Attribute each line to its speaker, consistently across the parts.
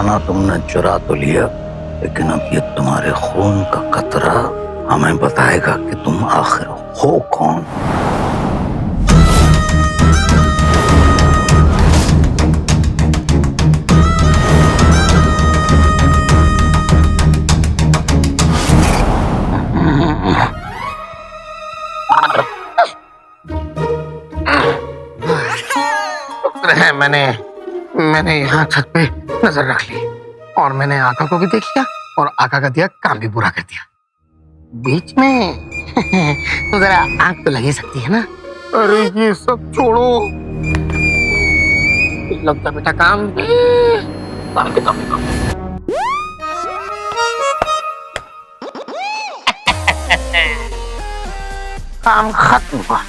Speaker 1: खाना तुमने चुरा तो लिया, लेकिन अब ये तुम्हारे खून का कतरा हमें बताएगा कि तुम आखिर हो कौन।
Speaker 2: मैंने यहाँ छत पे नजर रख ली और मैंने आका को भी देख लिया और आका का दिया काम भी पूरा कर दिया। बीच में तो जरा आंख तो लगी सकती है ना। अरे ये सब छोड़ो, लगता बेटा काम काम खत्म हुआ।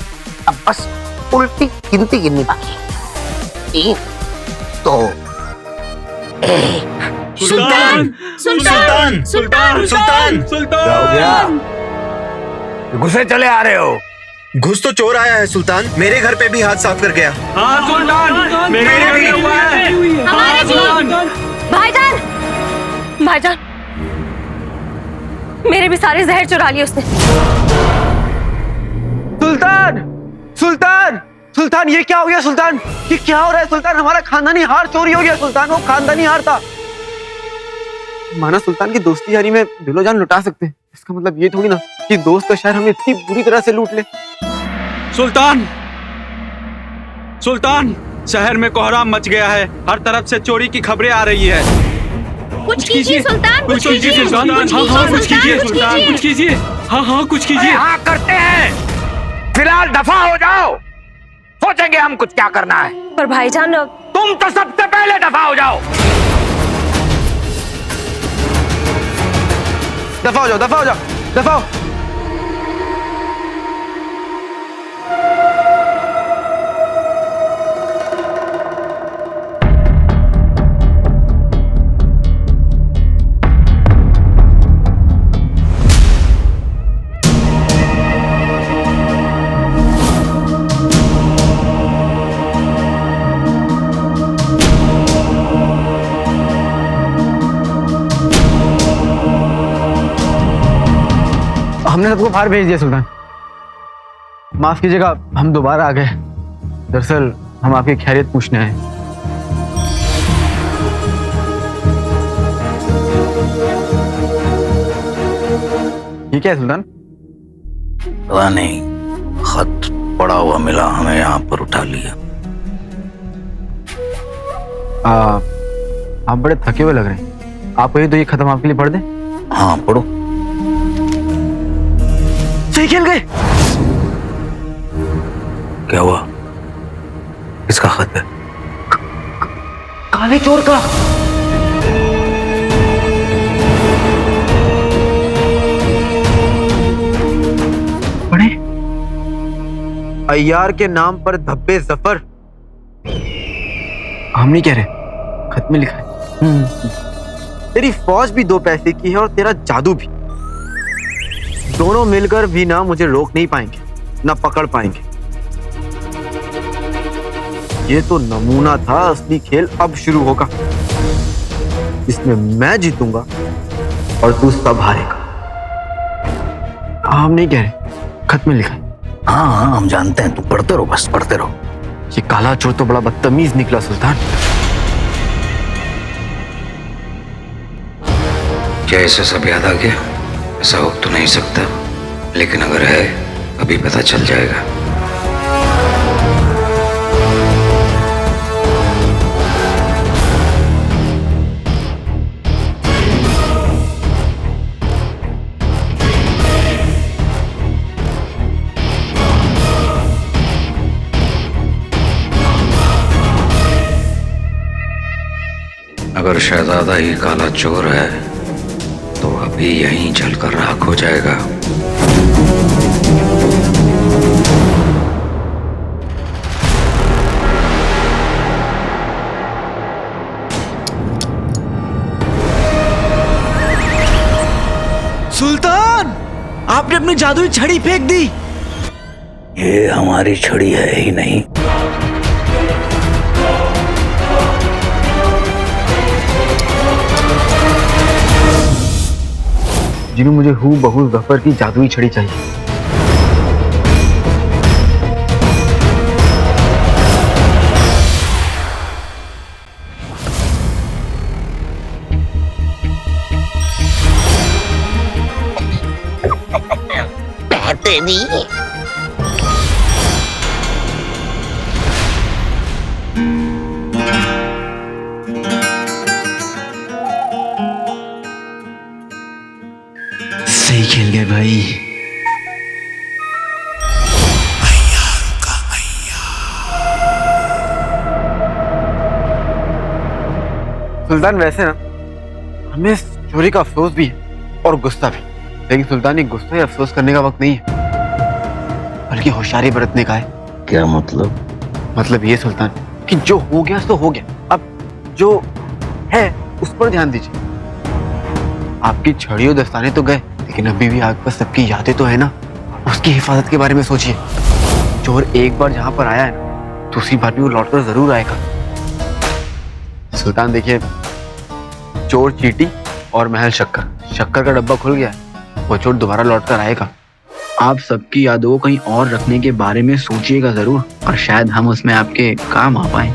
Speaker 2: अब बस उल्टी गिनती गिननी बाकी है। 3 2 1।
Speaker 3: सुल्तान सुल्तान सुल्तान सुल्तान सुल्तान
Speaker 1: क्या हो गया? गुस्से चले आ रहे हो?
Speaker 4: घुस तो चोर आया है सुल्तान, मेरे घर पे भी हाथ साफ कर गया।
Speaker 3: हाँ सुल्तान, मेरे भी हुआ है।
Speaker 5: हमारे भी। भाईजान, भाईजान, मेरे भी सारे जहर चुरा लिए उसने।
Speaker 6: सुल्तान, सुल्तान, सुल्तान, ये क्या हो गया सुल्तान? ये क्या हो रहा है सुल्तान? हमारा खानदानी हार चोरी हो गया सुल्तान। वो खानदानी हार था। माना सुल्तान की दोस्ती यारी में दिलो जान लुटा सकते हैं, इसका मतलब ये थोड़ी ना कि दोस्त का शहर हमें इतनी बुरी तरह से लूट ले।
Speaker 3: सुल्तान, सुल्तान, शहर में कोहराम मच गया है। हर तरफ से चोरी की खबरें आ रही है।
Speaker 5: कुछ कीजिए सुल्तान,
Speaker 3: कुछ कीजिए सुल्तान। हाँ कुछ कीजिए सुल्तान, कुछ कीजिए। हाँ कुछ कीजिए।
Speaker 1: हाँ करते हैं। फिलहाल दफा हो जाओ, सोचेंगे हम कुछ क्या करना है।
Speaker 5: पर भाईजान,
Speaker 1: तुम तो सबसे पहले दफा हो जाओ।
Speaker 6: दफा हो जाओ, दफा हो जाओ, दफा हो। हमने सबको बाहर भेज दिया सुल्तान। माफ कीजिएगा, हम दोबारा आ गए। दरअसल हम आपकी खैरियत पूछने आए। ये क्या है सुल्तान?
Speaker 1: पता नहीं, खत पड़ा हुआ मिला हमें, यहाँ पर उठा लिया।
Speaker 6: आप बड़े थके हुए लग रहे हैं। आप कहिए तो ये खत्म आपके लिए पढ़ दे।
Speaker 1: हाँ पढ़ो।
Speaker 6: सही खेल गए।
Speaker 1: क्या हुआ? किसका खत है?
Speaker 6: काले चोर का। पढ़े। अय्यार के नाम पर धब्बे जफर। हम नहीं कह रहे, खत में लिखा है। तेरी फौज भी 2 पैसे की है और तेरा जादू भी। दोनों मिलकर भी ना मुझे रोक नहीं पाएंगे, ना पकड़ पाएंगे। ये तो नमूना था, असली खेल अब शुरू होगा। इसमें मैं जीतूंगा और तू सब हारेगा। हम नहीं कह रहे, खत में लिखा है।
Speaker 1: हाँ हम जानते हैं, तू पढ़ते रहो, बस पढ़ते रहो।
Speaker 6: ये काला चोर तो बड़ा बदतमीज निकला सुल्तान।
Speaker 1: क्या इसे सब याद आ गया? ऐसा हो तो नहीं सकता, लेकिन अगर है अभी पता चल जाएगा। अगर शहजादा ही काला चोर है तो अभी यहीं जलकर राख हो जाएगा।
Speaker 7: सुल्तान, आपने अपनी जादुई छड़ी फेंक दी।
Speaker 1: ये हमारी छड़ी है ही नहीं।
Speaker 6: जिन्हें मुझे हूबहू जफर की जादुई छड़ी चाहिए।
Speaker 7: सही खेल गए भाई।
Speaker 6: सुल्तान वैसे ना हमें इस चोरी का अफसोस भी है और गुस्सा भी, लेकिन सुल्तान ये गुस्सा या अफसोस करने का वक्त नहीं है, बल्कि होशियारी बरतने का है।
Speaker 1: क्या मतलब?
Speaker 6: मतलब ये सुल्तान कि जो हो गया सो हो गया, अब जो है उस पर ध्यान दीजिए। आपकी छड़ी और दस्ताने तो गए, लेकिन अभी भी आग पर सबकी यादें तो है ना। उसकी हिफाजत के बारे में सोचिए। चोर एक बार जहां पर आया है ना, दूसरी बार भी वो लौटकर जरूर आएगा। सुल्तान देखिए, चोर चीटी और महल शक्कर, शक्कर का डब्बा खुल गया है, वो चोर दोबारा लौटकर आएगा।
Speaker 7: आप सबकी यादों को कहीं और रखने के बारे में सोचिएगा जरूर, और शायद हम उसमें आपके काम आ पाए।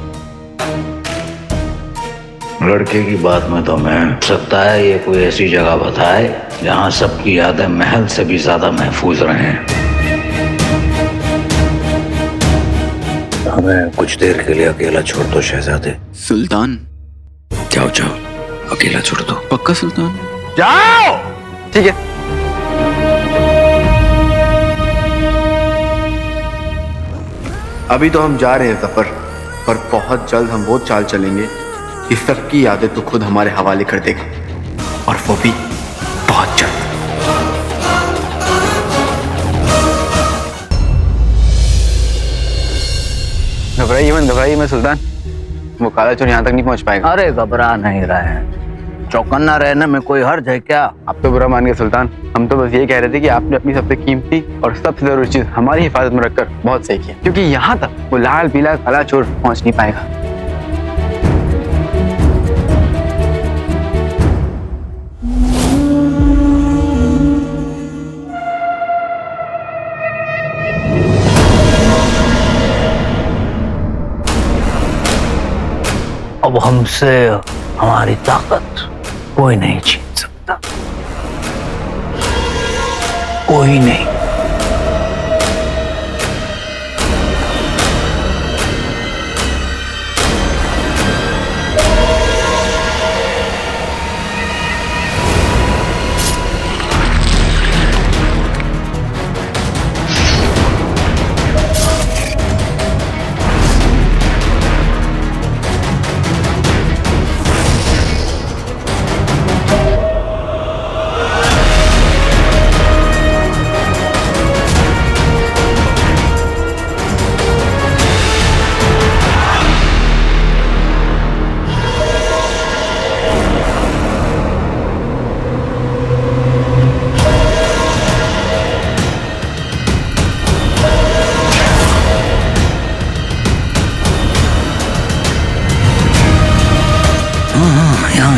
Speaker 1: लड़के की बात में तो मैं सकता है ये कोई ऐसी जगह बताए जहां सबकी यादें महल से भी ज्यादा महफूज रहें। हमें कुछ देर के लिए अकेला छोड़ दो शहजादे।
Speaker 7: सुल्तान
Speaker 1: जाओ जाओ, अकेला छोड़ दो।
Speaker 7: पक्का सुल्तान?
Speaker 6: जाओ। ठीक है। अभी तो हम जा रहे हैं सफर पर, बहुत जल्द हम वो चाल चलेंगे कि सबकी यादें तो खुद हमारे हवाले कर देगा, और वो भी बहुत जल्द। घबराइए मत सुल्तान, वो काला चोर यहाँ तक नहीं पहुँच पाएगा।
Speaker 1: अरे घबरा नहीं रहे हैं, चौकन्ना रहने में कोई हर्ज है क्या?
Speaker 6: आप तो बुरा मान गए सुल्तान, हम तो बस यही कह रहे थे कि आपने अपनी सबसे कीमती और सबसे जरूरी चीज हमारी हिफाजत में रखकर बहुत सही किया, क्योंकि यहाँ तक वो लाल पीला काला चोर पहुँच नहीं पाएगा।
Speaker 1: अब हमसे हमारी ताकत कोई नहीं छीन सकता, कोई नहीं।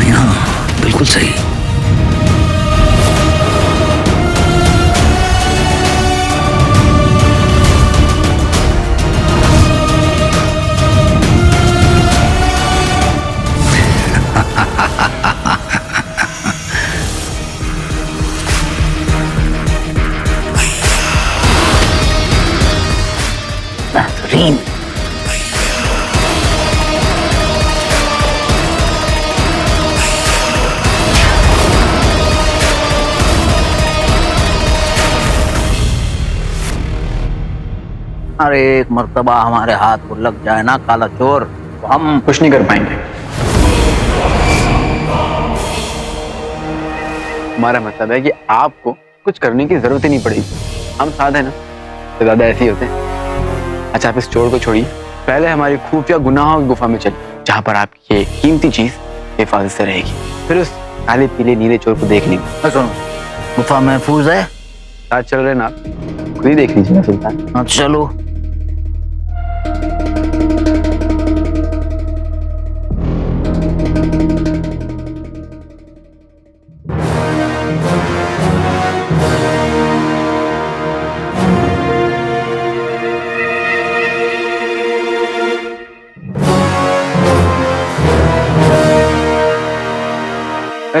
Speaker 1: यहाँ बिल्कुल सही। बेहतरीन। अरे एक मर्तबा हमारे हाथ को लग जाए ना काला चोर, तो हम
Speaker 6: कुछ नहीं कर पाएंगे। हमारा मतलब है कि आपको कुछ करने की जरूरत ही नहीं पड़ेगी, हम साथ हैं ना, तो ज्यादा ऐसे ही होते हैं। अच्छा आप इस चोर को छोड़िए, पहले हमारी खुफिया गुनाहों की गुफा में चलिए, जहाँ पर आपकी ये कीमती चीज हिफाजत से रहेगी। फिर उस काले पीले नीले चोर को देख लीजिए।
Speaker 1: सुनो, गुफा महफूज है,
Speaker 6: साथ चल रहे ना आप, खुद ही देख लीजिए सुल्तान।
Speaker 1: हाँ चलो।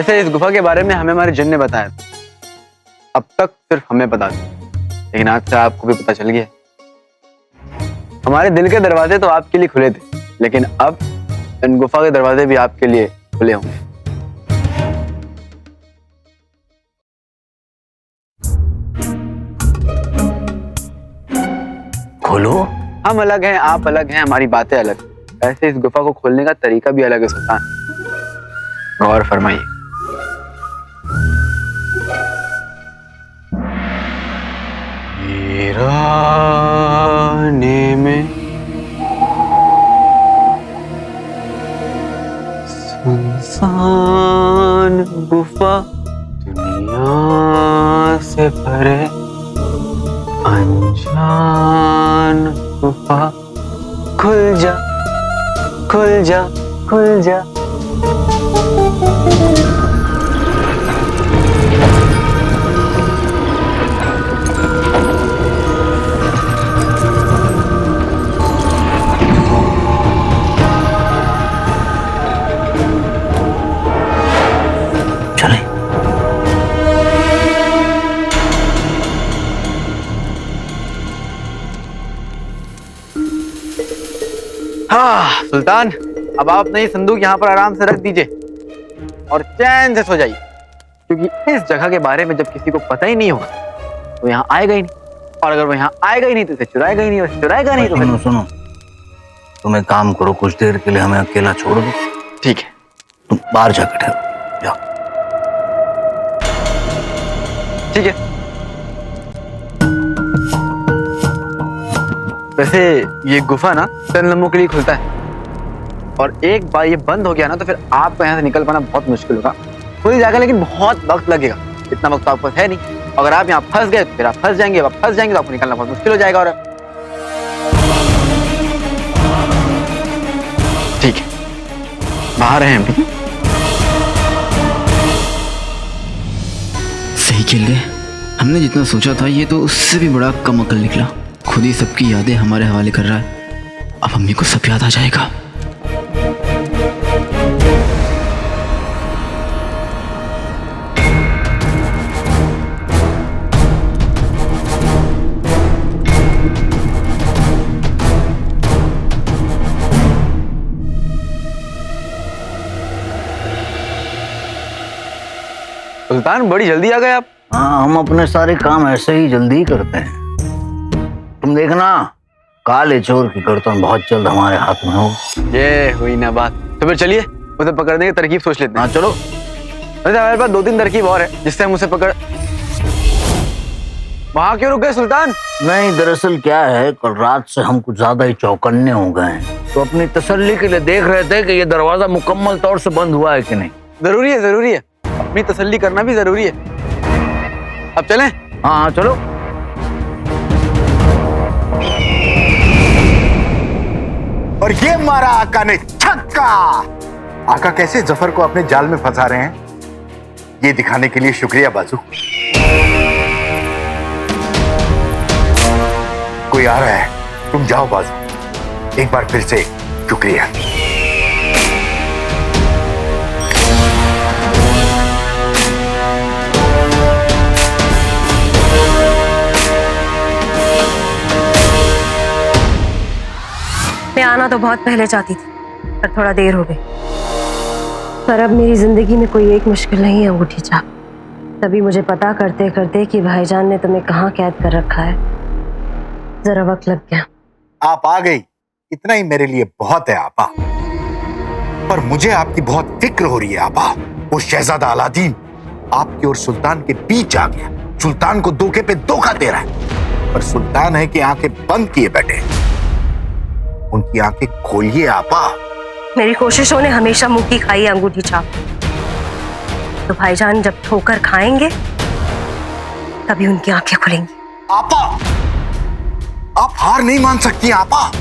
Speaker 6: वैसे इस गुफा के बारे में हमें हमारे जिन ने बताया था। अब तक सिर्फ हमें पता था, लेकिन आज से आपको भी पता चल गया। हमारे दिल के दरवाजे तो आपके लिए खुले थे, लेकिन अब इन गुफा के दरवाजे भी आपके लिए खुले होंगे।
Speaker 1: खोलो।
Speaker 6: हम अलग हैं, आप अलग हैं, हमारी बातें अलग। ऐसे इस गुफा को खोलने का तरीका भी अलग है सुल्तान। गौर फरमाइए। वीराने में सुनसान गुफा, दुनिया से भरे अनजान गुफा, खुल जा खुल जा खुल जा।
Speaker 1: चले।
Speaker 6: हाँ सुल्तान, अब आप अपना ये संदूक यहाँ पर आराम से रख दीजिए और चैन से सो जाइए, क्योंकि इस जगह के बारे में जब किसी को पता ही नहीं होगा तो यहाँ आएगा ही नहीं, और अगर वो यहाँ आएगा ही नहीं तो इसे चुराएगा ही नहीं, और चुराएगा नहीं तो
Speaker 1: सुनो सुनो, तुम एक काम करो, कुछ देर के लिए हमें अकेला छोड़ दो।
Speaker 6: ठीक है।
Speaker 1: तुम बाहर जाकर ठहरो, जाओ।
Speaker 6: ठीक है। वैसे ये गुफा ना चंद लम्हों के लिए खुलता है, और एक बार ये बंद हो गया ना तो फिर आपको यहाँ से निकल पाना बहुत मुश्किल होगा। खुल जाएगा लेकिन बहुत वक्त लगेगा, इतना वक्त तो आपको है नहीं। अगर आप यहाँ फंस गए तो फिर आप फंस जाएंगे, आप फंस जाएंगे तो आपको निकलना बहुत मुश्किल हो जाएगा। और ठीक है, बाहर हैं हम। ठीक है,
Speaker 7: सही खेल गए। हमने जितना सोचा था ये तो उससे भी बड़ा कम अकल निकला। खुद ही सबकी यादें हमारे हवाले कर रहा है। अब अम्मी को सब याद आ जाएगा।
Speaker 6: सुल्तान बड़ी जल्दी आ गए आप।
Speaker 1: हाँ, हम अपने सारे काम ऐसे ही जल्दी करते हैं। तुम देखना, काले चोर की गर्दन बहुत जल्द हमारे हाथ में हो।
Speaker 6: ये हुई ना बात। तो फिर चलिए उसे पकड़ने की तरकीब सोच लेते हैं।
Speaker 1: हाँ चलो।
Speaker 6: वैसे हमारे पास 2-3 तरकीब और है जिससे हम उसे पकड़। वहां क्यों रुक गए सुल्तान?
Speaker 1: नहीं, दरअसल क्या है, कल रात से हम कुछ ज्यादा ही चौकन्ने हो गए हैं, तो अपनी तसल्ली के लिए देख रहे थे कि ये दरवाजा मुकम्मल तौर से बंद हुआ है कि नहीं।
Speaker 6: जरूरी है, जरूरी है, अपनी तसल्ली करना भी जरूरी है। अब चलें?
Speaker 1: हाँ हाँ चलो।
Speaker 8: और ये मारा आका ने छक्का। आका कैसे जफर को अपने जाल में फंसा रहे हैं, ये दिखाने के लिए शुक्रिया बाजू। कोई आ रहा है, तुम जाओ बाजू। एक बार फिर से शुक्रिया।
Speaker 5: मैं आना तो बहुत पहले चाहती थी, पर थोड़ा देर हो गई। पर अब मेरी जिंदगी में कोई एक मुश्किल नहीं है अंगूठी छाप। तभी मुझे पता करते करते कि भाईजान ने तुम्हें कहाँ कैद कर रखा है, जरा वक्त लग गया।
Speaker 8: आप आ गई, इतना ही मेरे लिए बहुत है आपा। पर मुझे आपकी बहुत फिक्र हो रही है आपा। वो शहजादा अलादीन आपके और सुल्तान के बीच आ गया, सुल्तान को धोखे पे धोखा दे रहा है। पर सुल्तान है कि आंखें बंद किए बैठे, उनकी आंखें खोलिए आपा।
Speaker 5: मेरी कोशिशों ने हमेशा मुंह की खाई है अंगूठी छाप। तो भाईजान जब ठोकर खाएंगे तभी उनकी आंखें खुलेंगी।
Speaker 8: आपा, आप हार नहीं मान सकती आपा।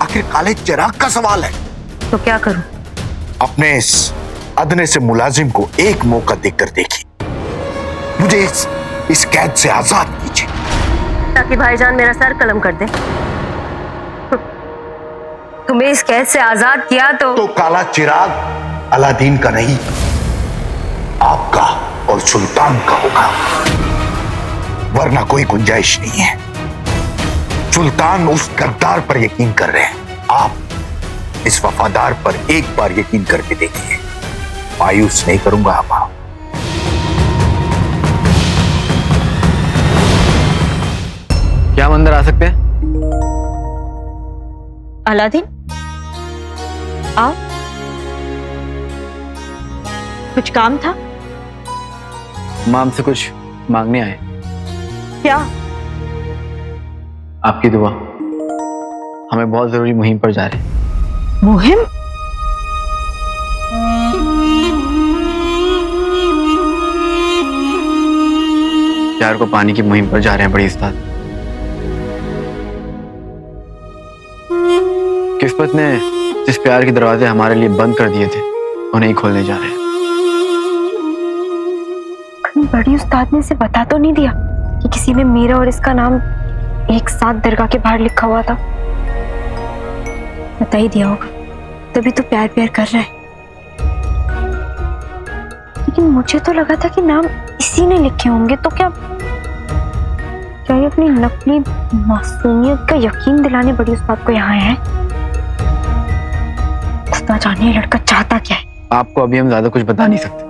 Speaker 8: आखिर काले चिराग का सवाल है।
Speaker 5: तो क्या करूं?
Speaker 8: अपने इस अदने से मुलाजिम को एक मौका देकर देखिए, मुझे इस कैद से आजाद कीजिए,
Speaker 5: ताकि भाईजान मेरा सर कलम कर दे। तुम्हें इस कैद से आजाद किया तो
Speaker 8: काला चिराग अलादीन का नहीं, आपका और सुल्तान का होगा, वरना कोई गुंजाइश नहीं है। सुल्तान उस गद्दार पर यकीन कर रहे हैं, आप इस वफादार पर एक बार यकीन करके देखिए। मायूस नहीं करूंगा आपा।
Speaker 6: क्या हम अंदर आ सकते हैं?
Speaker 5: अलादीन, आओ। कुछ काम था?
Speaker 6: माम से कुछ मांगने आए।
Speaker 5: क्या?
Speaker 6: आपकी दुआ। हमें बहुत जरूरी मुहिम पर जा रहे हैं।
Speaker 5: मुहिम?
Speaker 6: प्यार को पानी की मुहिम पर जा रहे हैं बड़ी उस्ताद। किस्मत ने जिस प्यार के दरवाजे हमारे लिए बंद कर दिए थे, उन्हें ही खोलने जा रहे हैं।
Speaker 5: बड़ी उस्ताद ने इसे बता तो नहीं दिया कि किसी ने मेरा और इसका नाम एक साथ दरगाह के बाहर लिखा हुआ था? बता ही दिया होगा, तभी तो प्यार प्यार कर रहा है। लेकिन मुझे तो लगा था कि नाम इसी ने लिखे होंगे, तो क्या ये अपनी नकली मासूमियत का यकीन दिलाने बड़ी उस्ताद को यहाँ है? उस्ताद जाने ये लड़का चाहता क्या है?
Speaker 6: आपको अभी हम ज्यादा कुछ बता नहीं सकते,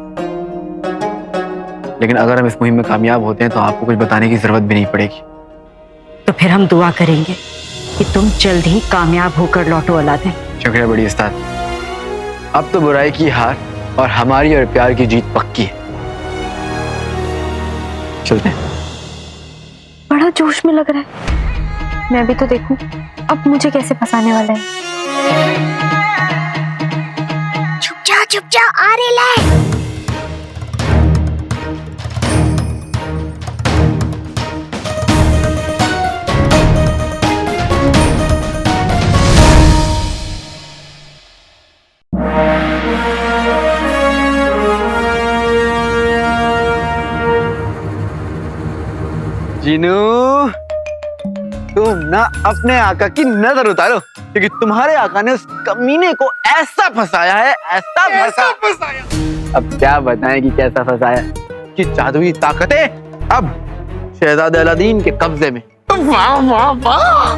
Speaker 6: लेकिन अगर हम इस मुहिम में कामयाब होते हैं तो आपको कुछ बताने की जरूरत भी नहीं पड़ेगी।
Speaker 5: तो फिर हम दुआ करेंगे कि तुम जल्द ही कामयाब होकर लौटो अलादीन।
Speaker 6: शुक्रिया बड़ी उस्ताद। अब तो बुराई की हार और हमारी और प्यार की जीत पक्की है। चलते हैं।
Speaker 5: बड़ा जोश में लग रहा है। मैं भी तो देखूं अब मुझे कैसे फंसाने वाला है।
Speaker 9: छुप जा आ रही ले।
Speaker 6: जीनू, तुम ना अपने आका की नजर उतारो, क्योंकि तुम्हारे आका ने उस कमीने को ऐसा फंसाया है, ऐसा फंसाया। अब क्या बताएं कि कैसा फंसाया, कि जादुई ताकतें अब शहजादे अलादीन के कब्जे में।
Speaker 2: वाह वाह वाह।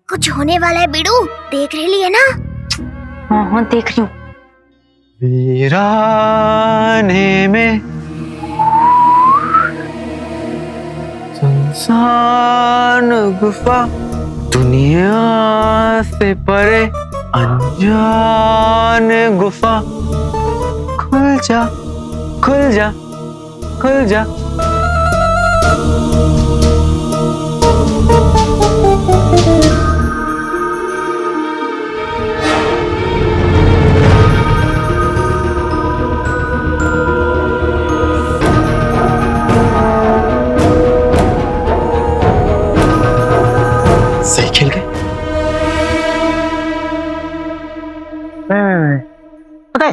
Speaker 9: कुछ होने वाला है बीड़ू, देख रही है ना?
Speaker 5: हाँ देख रही हूँ।
Speaker 6: वीराने में सुनसान गुफा, दुनिया से परे अनजान गुफा, खुल जा खुल जा खुल जा। सही खेल गए।
Speaker 2: पता है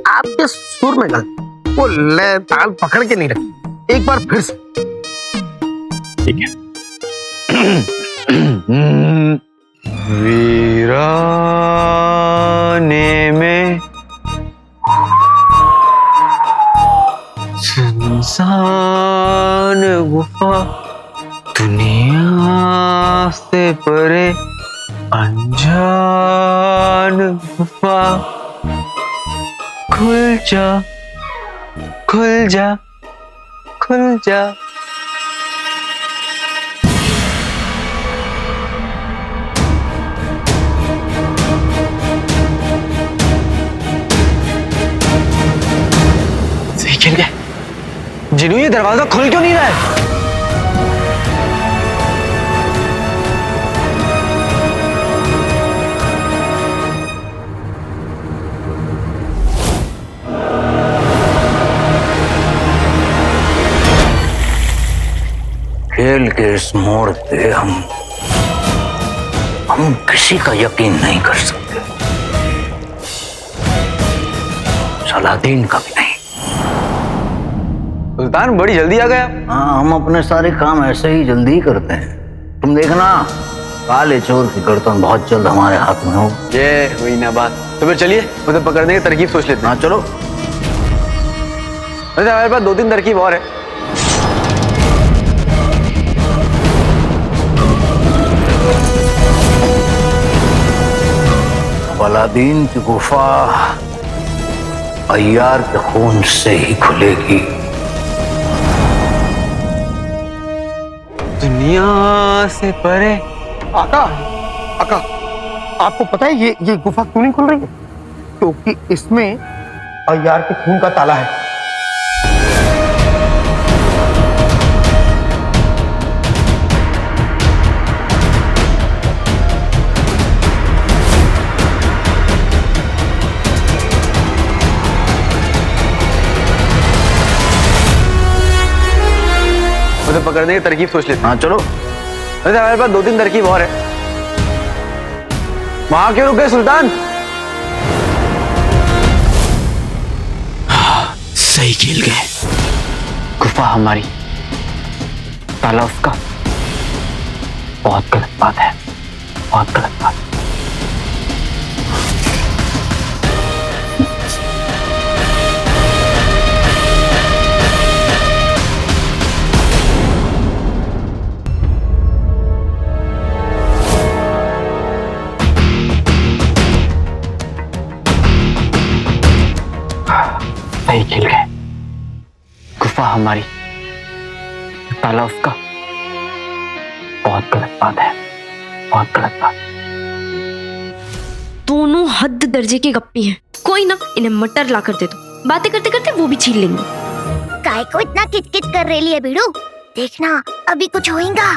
Speaker 2: आपके सुर में गलती, वो लय ताल पकड़ के नहीं रखी। एक बार फिर से।
Speaker 6: ठीक है। वीराने में सुनसान गुफा, दुनिया से परे अनजान गुफा, खुल जा खुल जा खुल जा। सही खेल गया। जिनू, ये दरवाजा खुल क्यों नहीं रहा है?
Speaker 1: खेल के इस मोड़ पे हम किसी का यकीन नहीं कर सकते, अलादीन का भी नहीं।
Speaker 6: सुल्तान बड़ी जल्दी आ गया।
Speaker 1: हाँ, हम अपने सारे काम ऐसे ही जल्दी ही करते हैं। तुम देखना, काले चोर की गर्दन बहुत जल्द हमारे हाथ में हो।
Speaker 6: ये हुई ना बात। तो फिर चलिए उसे पकड़ने की तरकीब सोच लेते हैं।
Speaker 1: हाँ चलो।
Speaker 6: वैसे हमारे पास 2-3 तरकीब और है।
Speaker 1: अलादीन की गुफा अय्यार के खून से ही खुलेगी।
Speaker 6: दुनिया से परे।
Speaker 2: आका, आका, आपको पता है ये गुफा क्यों नहीं खुल रही है? क्योंकि इसमें अय्यार के खून का ताला है।
Speaker 6: उसे पकड़ने की तरकीब सोच लेते हैं।
Speaker 1: हाँ चलो।
Speaker 6: वैसे हमारे पास 2-3 तरकीब और है। वहां क्यों रुक गए सुल्तान?
Speaker 7: सही खेल गए।
Speaker 6: गुफा हमारी, ताला उसका। बहुत गलत बात है, बहुत गलत बात। सही खेल गए। गुफा हमारी, ताला उसका। बहुत गलत बात है, बहुत गलत बात।
Speaker 5: दोनों हद दर्जे के गप्पी हैं। कोई ना, इन्हें मटर ला कर दे दो, बातें करते करते वो भी छीन लेंगे।
Speaker 9: काय को इतना किटकिट कर रही है बीड़ू? देखना अभी कुछ होएगा।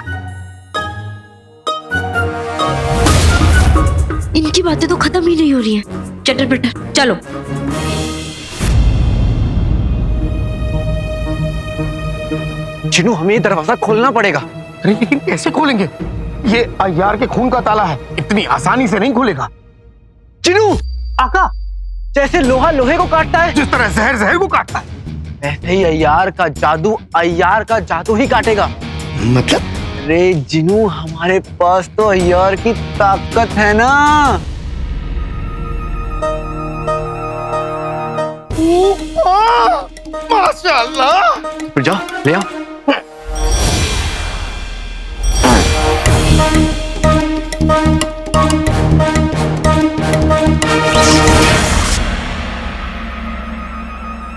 Speaker 5: इनकी बातें तो खत्म ही नहीं हो रही हैं। चटर पटर चलो।
Speaker 6: चिनू, हमें ये दरवाजा खोलना पड़ेगा।
Speaker 2: अरे लेकिन कैसे खोलेंगे? ये अय्यार के खून का ताला है, इतनी आसानी से नहीं खुलेगा।
Speaker 6: चिनू, आका, जैसे लोहा लोहे को काटता है,
Speaker 2: जिस तरह जहर जहर को काटता है,
Speaker 6: वैसे ही अय्यार का जादू ही काटेगा।
Speaker 2: मतलब?
Speaker 6: अरे जिनू, हमारे पास तो अय्यार की ताकत है ना।
Speaker 2: माशाअल्लाह।
Speaker 6: फिर जाओ, ले आओ।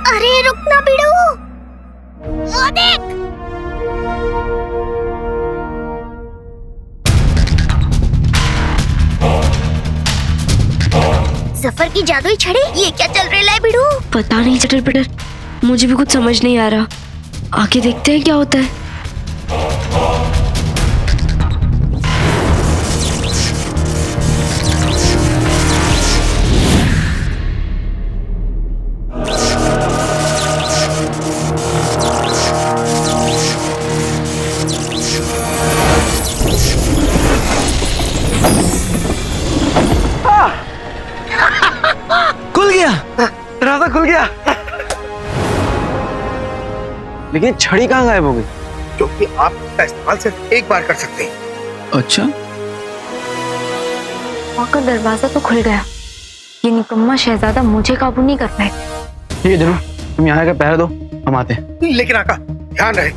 Speaker 9: अरे रुकना बीड़ू, वो देख। जफर की जादुई छड़ी, ये क्या चल रहा है बीड़ू?
Speaker 5: पता नहीं चटर पटर, मुझे भी कुछ समझ नहीं आ रहा। आके देखते हैं क्या होता है।
Speaker 6: खुल गया, दरवाजा खुल गया। लेकिन छड़ी कहाँ गायब हो गई?
Speaker 2: क्योंकि आप इसका इस्तेमाल सिर्फ एक बार कर सकते हैं।
Speaker 7: अच्छा,
Speaker 5: वहाँ का दरवाजा तो खुल गया। ये निकम्मा शहजादा मुझे काबू नहीं कर पाए।
Speaker 6: ठीक है जरूर, तुम यहाँ का पहरा दो, हम आते हैं।
Speaker 2: लेकिन आका, ध्यान रहे,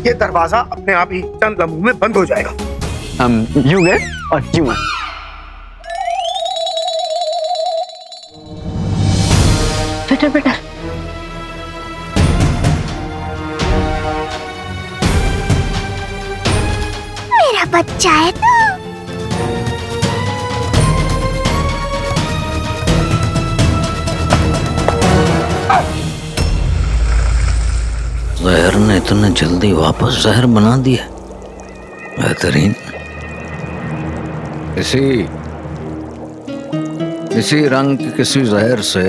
Speaker 2: ये दरवाजा अपने आप ही चंद लम्हों में बंद हो जाएगा।
Speaker 6: हम यूं गए और यूं आए।
Speaker 5: चटर पटर,
Speaker 9: मेरा बच्चा है तो।
Speaker 1: जहर ने इतने जल्दी वापस जहर बना दिया। बेहतरीन। इसी रंग की किसी जहर से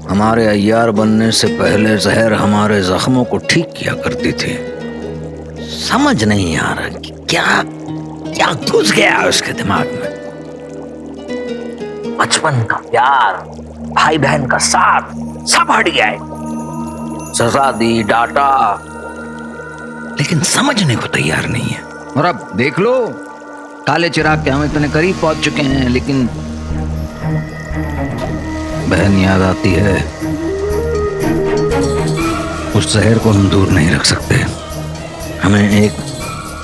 Speaker 1: हमारे अय्यार बनने से पहले जहर हमारे जख्मों को ठीक किया करती थी। समझ नहीं आ रहा कि क्या घुस गया उसके दिमाग में। बचपन का प्यार, भाई बहन का साथ, सब हट गया है। सजा दी, डांटा, लेकिन समझने को तैयार नहीं है। और अब देख लो, काले चिराग के हम इतने करीब पहुंच चुके हैं, लेकिन बहन याद आती है। उस जहर को हम दूर नहीं रख सकते। हमें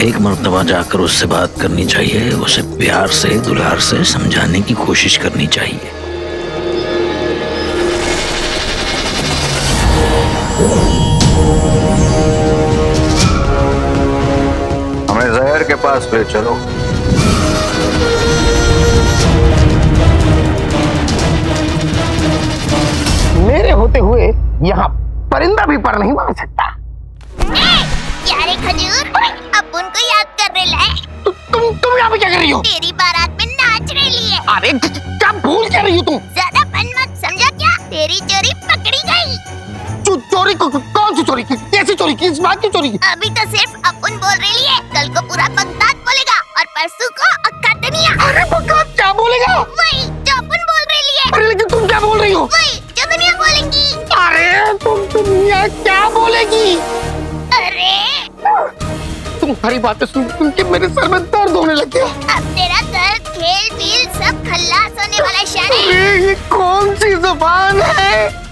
Speaker 1: एक मर्तबा जाकर उससे बात करनी चाहिए, उसे प्यार से दुलार से समझाने की कोशिश करनी चाहिए। हमें जहर के पास ले चलो।
Speaker 2: मेरे होते हुए यहाँ परिंदा भी पर नहीं मार सकता।
Speaker 9: यारे खजूर, अपन को याद कर रहे लाए।
Speaker 2: तुम यहाँ पे क्या कर रही हो?
Speaker 9: तेरी बारात में नाच रही है।
Speaker 2: अरे क्या भूल क्या रही हो तुम?
Speaker 9: ज्यादा फन मत समझा क्या? तेरी चोरी पकड़ी गई।
Speaker 2: चोरी कौन सी चोरी? कैसी चोरी? किस बात की चोरी?
Speaker 9: अभी तो सिर्फ अपन बोल रही है, कल को पूरा बगदाद बोलेगा और परसों को अक्का दुनिया।
Speaker 2: अरे बगदाद क्या बोलेगा?
Speaker 9: वही जो अपन बोल रही है।
Speaker 2: अरे लेकिन तुम क्या बोल रही हो?
Speaker 9: वही जो दुनिया बोलेगी।
Speaker 2: अरे दुनिया क्या बोलेगी?
Speaker 9: अरे
Speaker 2: तुम्हारी बातें सुन के मेरे सर में दर्द होने लग गया।
Speaker 9: अब तेरा दर्द खेल पील सब खल्लास होने वाला शाने।
Speaker 2: अरे ये कौन सी जुबान है?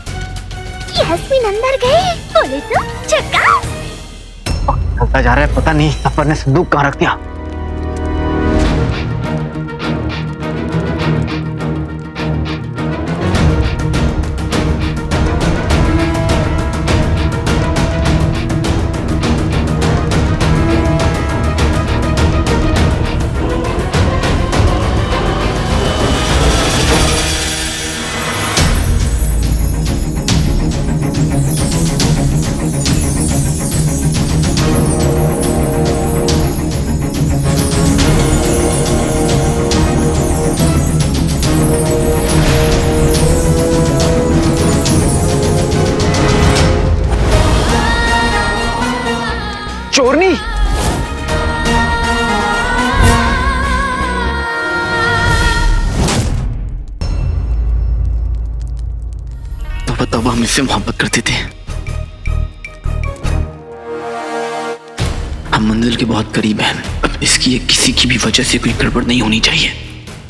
Speaker 9: यस्मीन अंदर गई, बोले तो चक्का।
Speaker 6: चलता जा रहा है, पता नहीं सफर ने संदूक कहाँ रख दिया। चोरनी,
Speaker 7: तब हम इससे मोहब्बत करते थे। हम मंजिल के बहुत करीब हैं। अब इसकी या किसी की भी वजह से कोई गड़बड़ नहीं होनी चाहिए।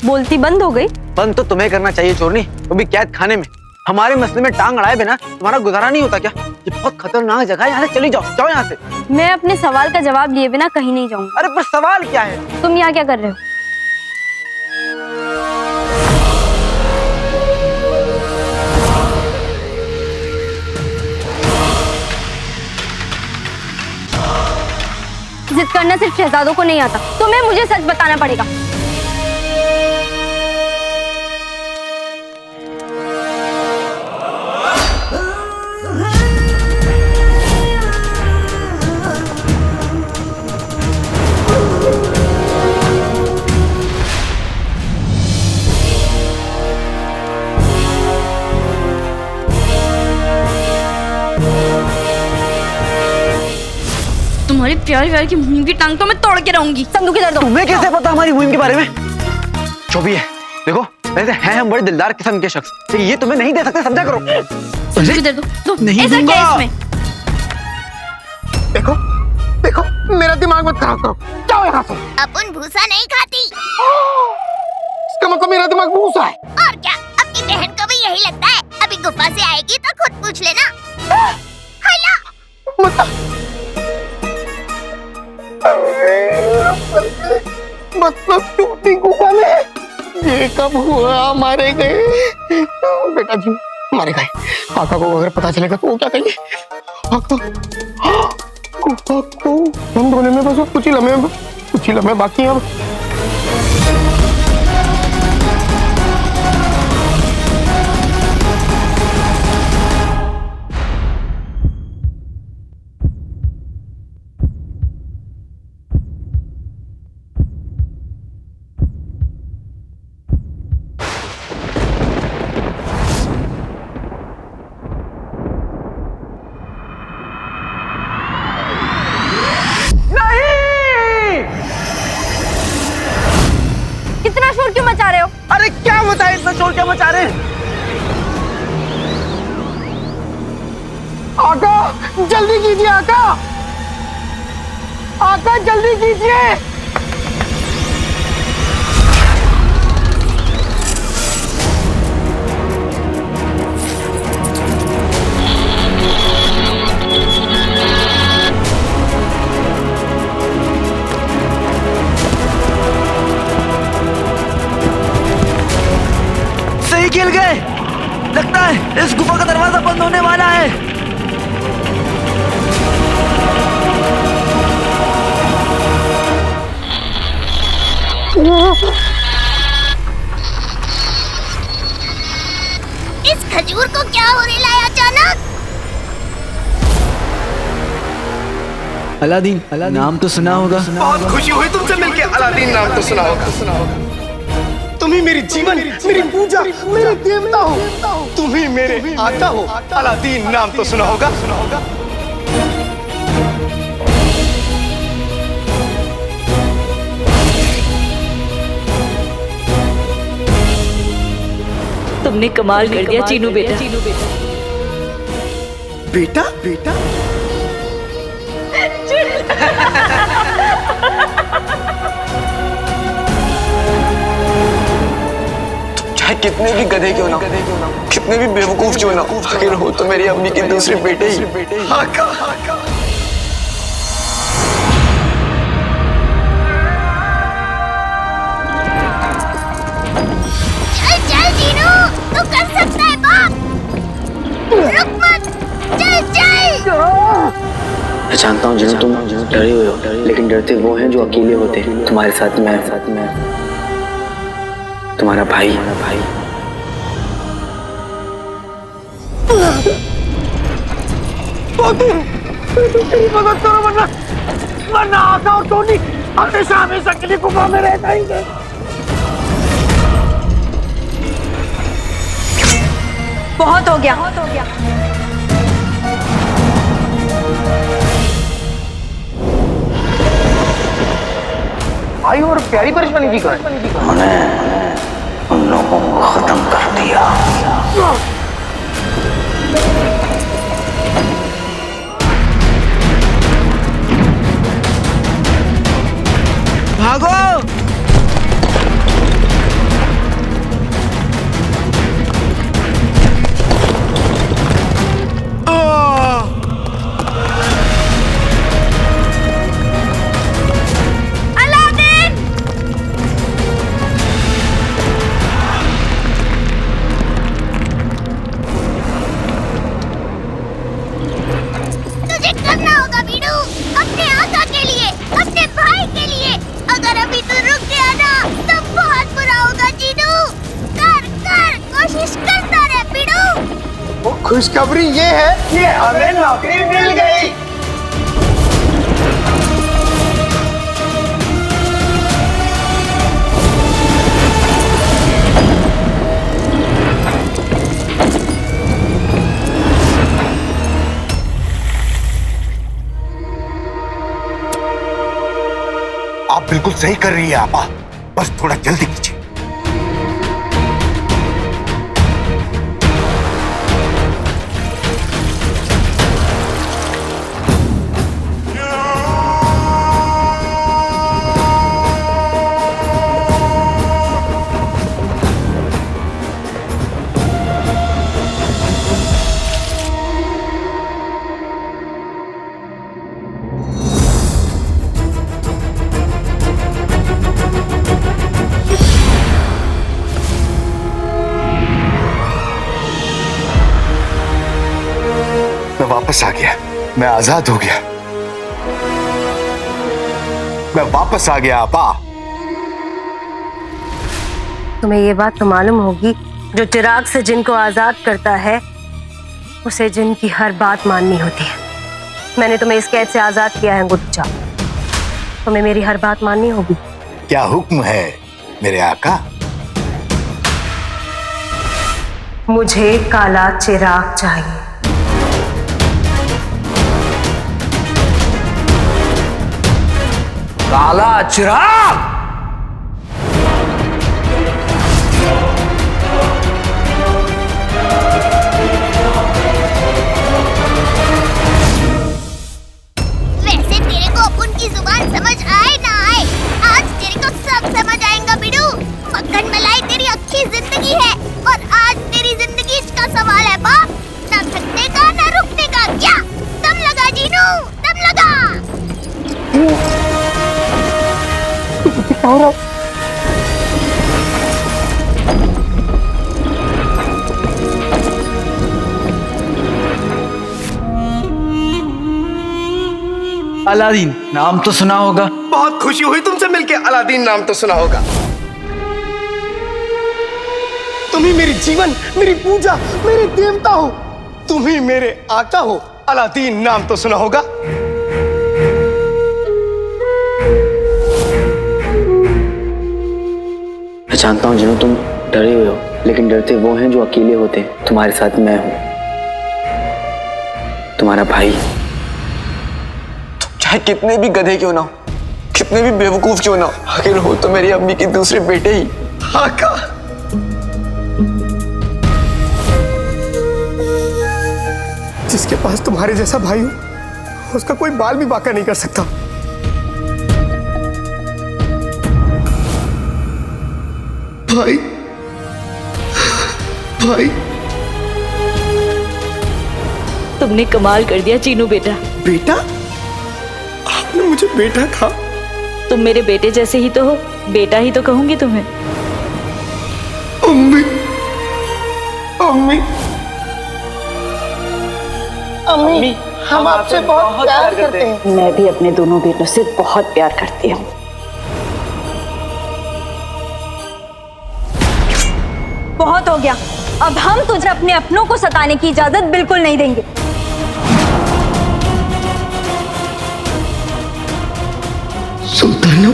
Speaker 5: बोलती बंद हो गई।
Speaker 6: बंद तो तुम्हें करना चाहिए चोरनी, वो भी कैद खाने में। हमारे मसले में टांग अड़ाए बिना तुम्हारा गुजारा नहीं होता क्या? ये बहुत खतरनाक जगह है, यहाँ से चली जाओ यहाँ से।
Speaker 5: मैं अपने सवाल का जवाब लिए बिना कहीं नहीं जाऊंगा।
Speaker 6: अरे पर सवाल क्या है?
Speaker 5: तुम यहाँ क्या कर रहे हो? जिद करना सिर्फ शहजादों को नहीं आता, तुम्हें मुझे सच बताना पड़ेगा। तुम्हारी प्यारी प्यारी की मुहिम की टांग तो मैं तोड़ के रहूंगी। संदूक इधर दो।
Speaker 6: तुम्हें कैसे पता हमारी मुहिम के बारे में? जो भी है, देखो वैसे हैं हम बड़े दिलदार किस्म के शख्स, लेकिन ये तुम्हें नहीं दे सकते, समझा करो।
Speaker 5: संदूक इधर दो।
Speaker 6: नहीं
Speaker 5: ऐसा
Speaker 6: दूंगा।
Speaker 5: क्या है इसमें?
Speaker 2: देखो देखो मेरा दिमाग मत खराब करो, जाओ यहाँ से।
Speaker 9: अपन भूसा नहीं खाती।
Speaker 2: इसका मतलब मेरा दिमाग भूसा है।
Speaker 9: और क्या, अपनी बहन को भी यही लगता है। अभी गुफा से आएगी तो खुद पूछ लेना।
Speaker 2: मतलब छोटी गुफा में ये कब हुआ? मारे गए बेटा जी, मारे गए। काका को अगर पता चलेगा तो वो क्या कहेंगे? गुफा को बंद होने में बस कुछ ही लम्हे बाकी हैं अब।
Speaker 5: इतना शोर क्यों मचा रहे हो?
Speaker 6: अरे क्या बताए, इतना शोर क्या मचा रहे हैं?
Speaker 2: आका जल्दी कीजिए, आका जल्दी कीजिए।
Speaker 6: इस गुफा का दरवाजा बंद होने वाला है।
Speaker 9: इस खजूर को क्या होने लाया अचानक?
Speaker 7: अलादीन, नाम तो सुना होगा।
Speaker 4: बहुत खुशी हुई तुमसे मिलके। अलादीन नाम तो सुना होगा। तुम ही मेरी जीवन, मेरी पूजा, मेरे देवता हो। तुम ही मेरे आका हो। अलादीन नाम तो सुना होगा।
Speaker 10: तुमने कमाल कर दिया चीनू बेटा।
Speaker 4: बेटा बेटा
Speaker 6: चाहे कितने भी गधे क्यों ना, कितने भी बेवकूफ क्यों ना, आखिर हो तो मेरी अम्मी के दूसरे बेटे ही। आका, आका।
Speaker 9: चल चल जीनू, तू कर सकता है बाप। रुक मत, चल चल।
Speaker 7: मैं जानता हूँ जिन्हें तुम डरे हुए हो, लेकिन डरते वो हैं जो अकेले होते हैं। तुम्हारे साथ मैं, तुम्हारा भाई।
Speaker 2: मदद करो वरना आका और टोनी हमेशा हमेशा के लिए गुफा में रह जाएंगे।
Speaker 5: बहुत हो गया, बहुत हो गया।
Speaker 2: भाई और प्यारी परेशानी की करें।
Speaker 1: उन लोगों को खत्म कर दिया।
Speaker 6: भागो।
Speaker 9: तुझे करना होगा बीडू, अपने आका के लिए, अपने भाई के लिए। अगर अभी तू रुक गया ना तो बहुत बुरा होगा जीनू। कर कर कोशिश करता रहे बीडू।
Speaker 4: वो खुशखबरी ये है कि हमें नौकरी मिल गई।
Speaker 8: आप बिल्कुल सही कर रही है आपा, बस थोड़ा जल्दी कीजिए। मैं वापस आ गया, मैं आजाद हो गया, मैं वापस आ गया आपा।
Speaker 5: तुम्हें ये बात तो मालूम होगी, जो चिराग से जिन को आजाद करता है उसे जिन की हर बात माननी होती है। मैंने तुम्हें इस कैद से आजाद किया है गुच्चा, तुम्हें मेरी हर बात माननी होगी।
Speaker 8: क्या हुक्म है मेरे आका?
Speaker 5: मुझे काला चिराग चाहिए।
Speaker 1: काला चिराग?
Speaker 9: वैसे तेरे को अपन की जुबान समझ आए ना आए, आज तेरे को सब समझ आएगा बिडू। मक्खन मलाई तेरी अच्छी जिंदगी है और आज तेरी जिंदगी का सवाल है बाप। ना थकने का ना रुकने का। क्या दम लगा जीनू, दम लगा।
Speaker 2: और
Speaker 7: अलादीन नाम तो सुना होगा।
Speaker 4: बहुत खुशी हुई तुमसे मिलके, अलादीन नाम तो सुना होगा। तुम ही मेरी जीवन, मेरी पूजा, मेरे देवता हो। तुम ही मेरे आका हो। अलादीन नाम तो सुना होगा।
Speaker 6: मैं जानता हूँ जिन्हों तुम डरे हुए हो, लेकिन डरते वो हैं जो अकेले होते हैं। तुम्हारे साथ मैं हूं, तुम्हारा भाई। तुम चाहे कितने भी गधे क्यों ना हो, कितने भी बेवकूफ क्यों ना हो, आखिर हो तो मेरी अम्मी के दूसरे बेटे ही।
Speaker 4: आका, जिसके पास तुम्हारे जैसा भाई हो, उसका कोई बाल भी बांका नहीं कर सकता। भाई, भाई,
Speaker 10: तुमने कमाल कर दिया चीनू बेटा।
Speaker 4: बेटा? आपने मुझे बेटा कहा?
Speaker 10: तुम मेरे बेटे जैसे ही तो हो, बेटा ही तो कहूंगी तुम्हें।
Speaker 4: अम्मी, अम्मी, अम्मी, हम आपसे बहुत प्यार करते हैं।
Speaker 10: मैं भी अपने दोनों बेटों से बहुत प्यार करती हूँ।
Speaker 5: बहुत हो गया, अब हम तुझे अपने अपनों को सताने की इजाजत बिल्कुल नहीं देंगे।
Speaker 4: सुल्ताना,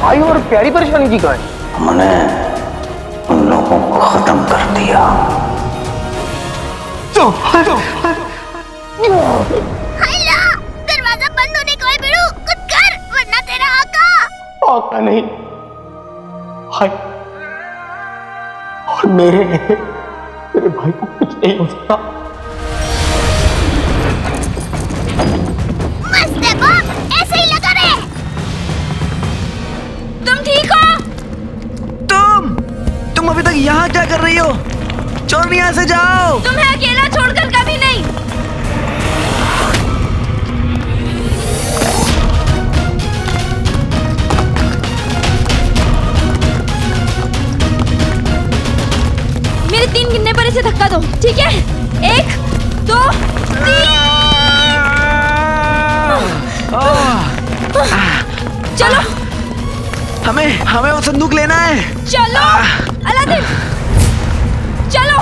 Speaker 2: भाई और प्यारी परेशानी की कहा है?
Speaker 1: हमने उन लोगों को खत्म कर दिया।
Speaker 9: हल्ला, दरवाजा बंद होने को है बिड़ू, कुछ कर वरना तेरा आका।
Speaker 4: आका नहीं, भाई, और मेरे भाई को कुछ नहीं हो सकता।
Speaker 9: मस्त है बाप, ऐसे ही लगा रहे।
Speaker 5: तुम ठीक हो?
Speaker 6: तुम अभी तक यहाँ क्या कर रही हो? छोड़ यहाँ से जाओ।
Speaker 5: तुम्हें अकेला छोड़कर कभी नहीं। मेरे 3 गिनने पर इसे धक्का दो, ठीक है? 1, 2, 3। चलो,
Speaker 6: हमें वो संदूक लेना है।
Speaker 5: चलो अलादीन, चलो।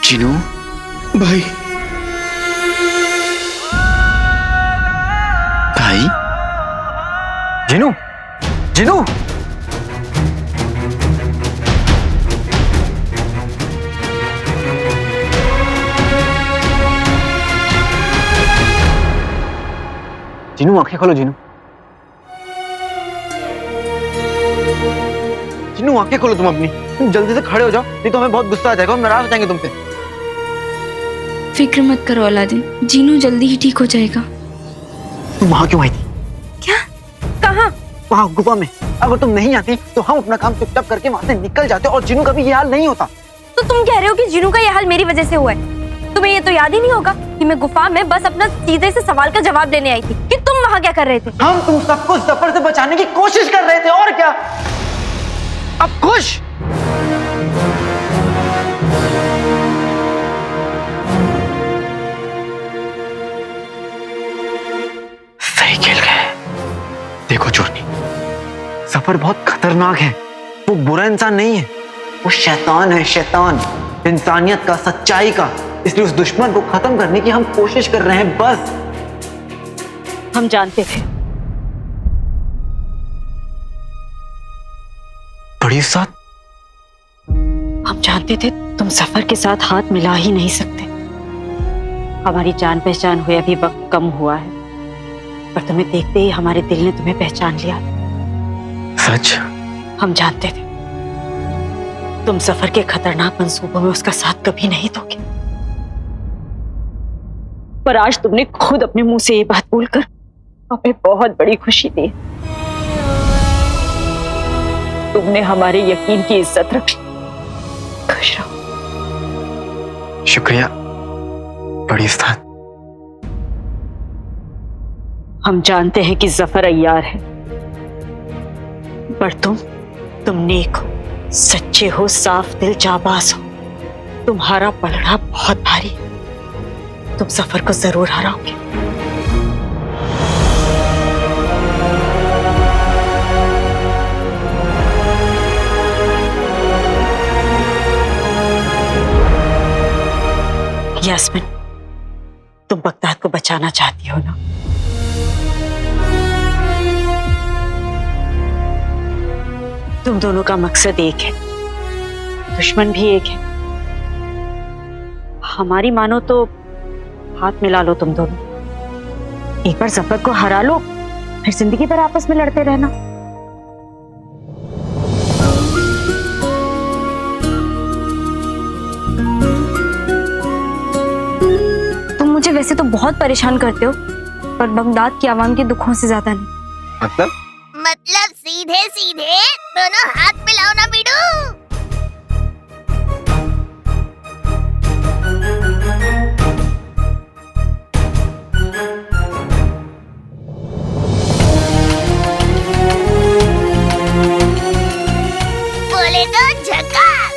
Speaker 6: चिनू
Speaker 4: भाई,
Speaker 6: भाई, जिनू, जिनू, जिनू आंखें खोलो। जिनू, जिनू आंखें खोलो तुम अपनी। तुम जल्दी से खड़े हो जाओ, नहीं तो हमें बहुत गुस्सा आ जाएगा, हम नाराज हो जाएंगे तुमसे।
Speaker 11: फिक्र मत करो अलादीन, जीनू जल्दी ही ठीक हो जाएगा।
Speaker 6: तुम वहां क्यों आई थी?
Speaker 5: क्या? कहाँ?
Speaker 6: वहां गुफा में। अगर तुम नहीं आती तो हम अपना काम चुपचाप करके वहां से निकल जाते और जिनू का भी ये हाल नहीं होता।
Speaker 5: तो तुम कह रहे हो कि जीनू का ये हाल मेरी वजह से हुआ है? तुम्हें ये तो याद ही नहीं होगा कि मैं गुफा में बस अपना सीधे से सवाल का जवाब देने आई थी कि तुम वहां क्या कर रहे थे?
Speaker 6: हम तुम सबको जफर से बचाने की कोशिश कर रहे थे, और क्या। अब खुश? सही खेल गए। देखो चोरनी, सफर बहुत खतरनाक है। वो बुरा इंसान नहीं है, वो शैतान है, शैतान। इंसानियत का, सच्चाई का। इसलिए उस दुश्मन को खत्म करने की हम कोशिश कर रहे हैं, बस।
Speaker 10: हम जानते थे।
Speaker 6: बड़ी साथ,
Speaker 10: हम जानते थे तुम सफर के साथ हाथ मिला ही नहीं सकते। हमारी जान पहचान हुए अभी वक्त कम हुआ है, पर तुम्हें देखते ही हमारे दिल ने तुम्हें पहचान लिया।
Speaker 6: सच?
Speaker 10: हम जानते थे तुम सफर के खतरनाक मंसूबों में उसका साथ कभी नहीं दोगे, पर आज तुमने खुद अपने मुंह से ये बात बोलकर हमें बहुत बड़ी खुशी दी। तुमने हमारे यकीन की इज्जत रखी। खुश रहो।
Speaker 6: शुक्रिया बड़ी उस्ताद।
Speaker 10: हम जानते हैं कि जफर अय्यार है, पर तुम नेक हो, सच्चे हो, साफ दिल, जाबाज हो। तुम्हारा पलड़ा बहुत भारी है, तुम जफर को जरूर हराओगे। यास्मीन, तुम बगदाद को बचाना चाहती हो ना? तुम दोनों का मकसद एक है, दुश्मन भी एक है। हमारी मानो तो हाथ मिला लो तुम दोनों, एक बार जफर को हरा लो, फिर जिंदगी भर आपस में लड़ते रहना।
Speaker 11: तुम मुझे वैसे तो बहुत परेशान करते हो, पर बगदाद की आवाम के दुखों से ज्यादा नहीं।
Speaker 6: मतलब
Speaker 9: सीधे सीधे दोनों हाथ मिलाओ ना बिडू। बोले तो झकास।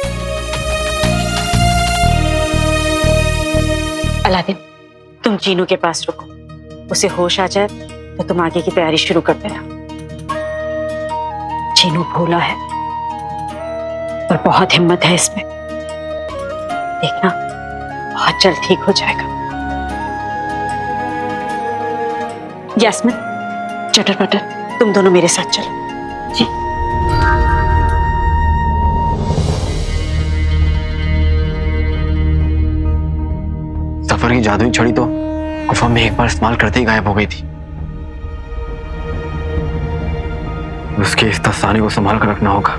Speaker 10: अलादीन, तुम जीनू के पास रुको, उसे होश आ जाए तो तुम आगे की तैयारी शुरू कर देना। जीनू भोला है पर बहुत हिम्मत है इसमें, देखना बहुत जल्द ठीक हो जाएगा। यास्मीन, चटर पटर, तुम दोनों मेरे साथ चलो। जी।
Speaker 6: सफर की जादुई छड़ी तो गुफा में एक बार इस्तेमाल करते ही गायब हो गई थी। उसके इस दस्ताने को संभाल कर रखना होगा।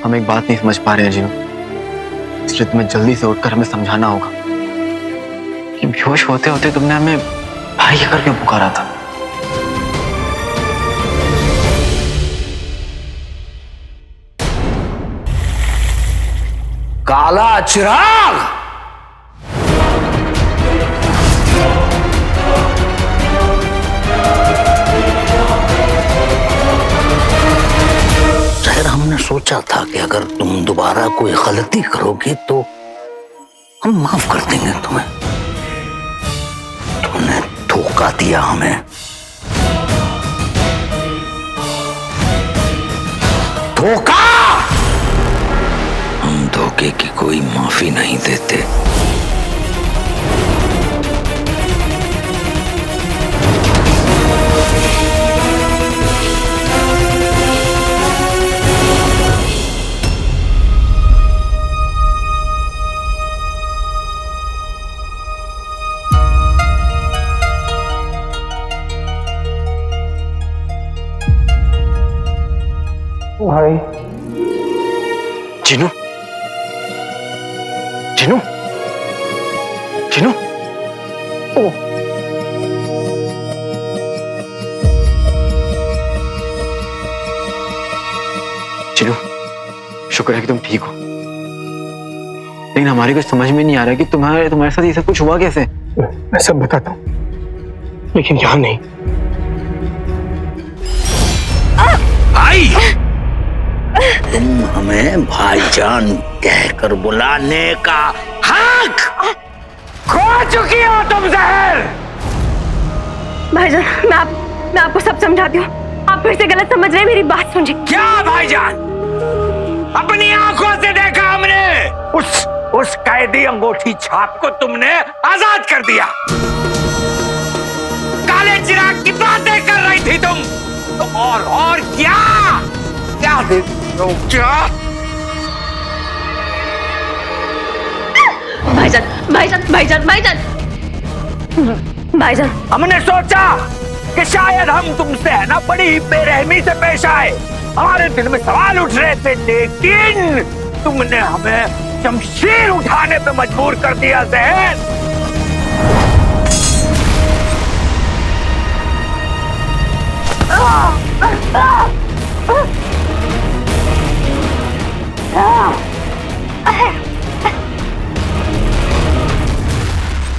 Speaker 6: हम एक बात नहीं समझ पा रहे हैं जीनू, इसलिए तुम्हें जल्दी से उठकर हमें समझाना होगा कि बेहोश होते होते तुमने हमें भाई करके पुकारा था।
Speaker 1: काला चिराग, जहर, हमने सोचा था कि अगर तुम दोबारा कोई गलती करोगे तो हम माफ कर देंगे तुम्हें। तुमने धोखा दिया हमें, धोखा। हम धोखे की कोई माफी नहीं देते।
Speaker 2: भाई
Speaker 6: जीनू, जीनू, जीनू, ओ जीनू, शुक्र है कि तुम ठीक हो, लेकिन हमारी कुछ समझ में नहीं आ रहा कि तुम्हारे साथ ये सब कुछ हुआ कैसे।
Speaker 2: मैं सब बताता हूँ, लेकिन यहाँ नहीं।
Speaker 1: भाई, तुम हमें भाईजान कहकर बुलाने का हक खो चुकी हो तुम जहर।
Speaker 5: भाईजान, मैं आपको सब समझाती हूँ, आप फिर से गलत समझ रहे हैं, मेरी बात सुनिए।
Speaker 1: क्या भाईजान? अपनी आंखों से देखा हमने, उस कैदी अंगूठी छाप को तुमने आजाद कर दिया। काले चिराग की बातें कर रही थी तुम, तो और क्या देख रहे हो? क्या
Speaker 5: भाईजान,
Speaker 1: हमने सोचा कि शायद हम तुमसे है ना बड़ी बेरहमी से पेश आए, हमारे दिल में सवाल उठ रहे थे, लेकिन तुमने हमें शमशीर उठाने पे मजबूर कर दिया जहन।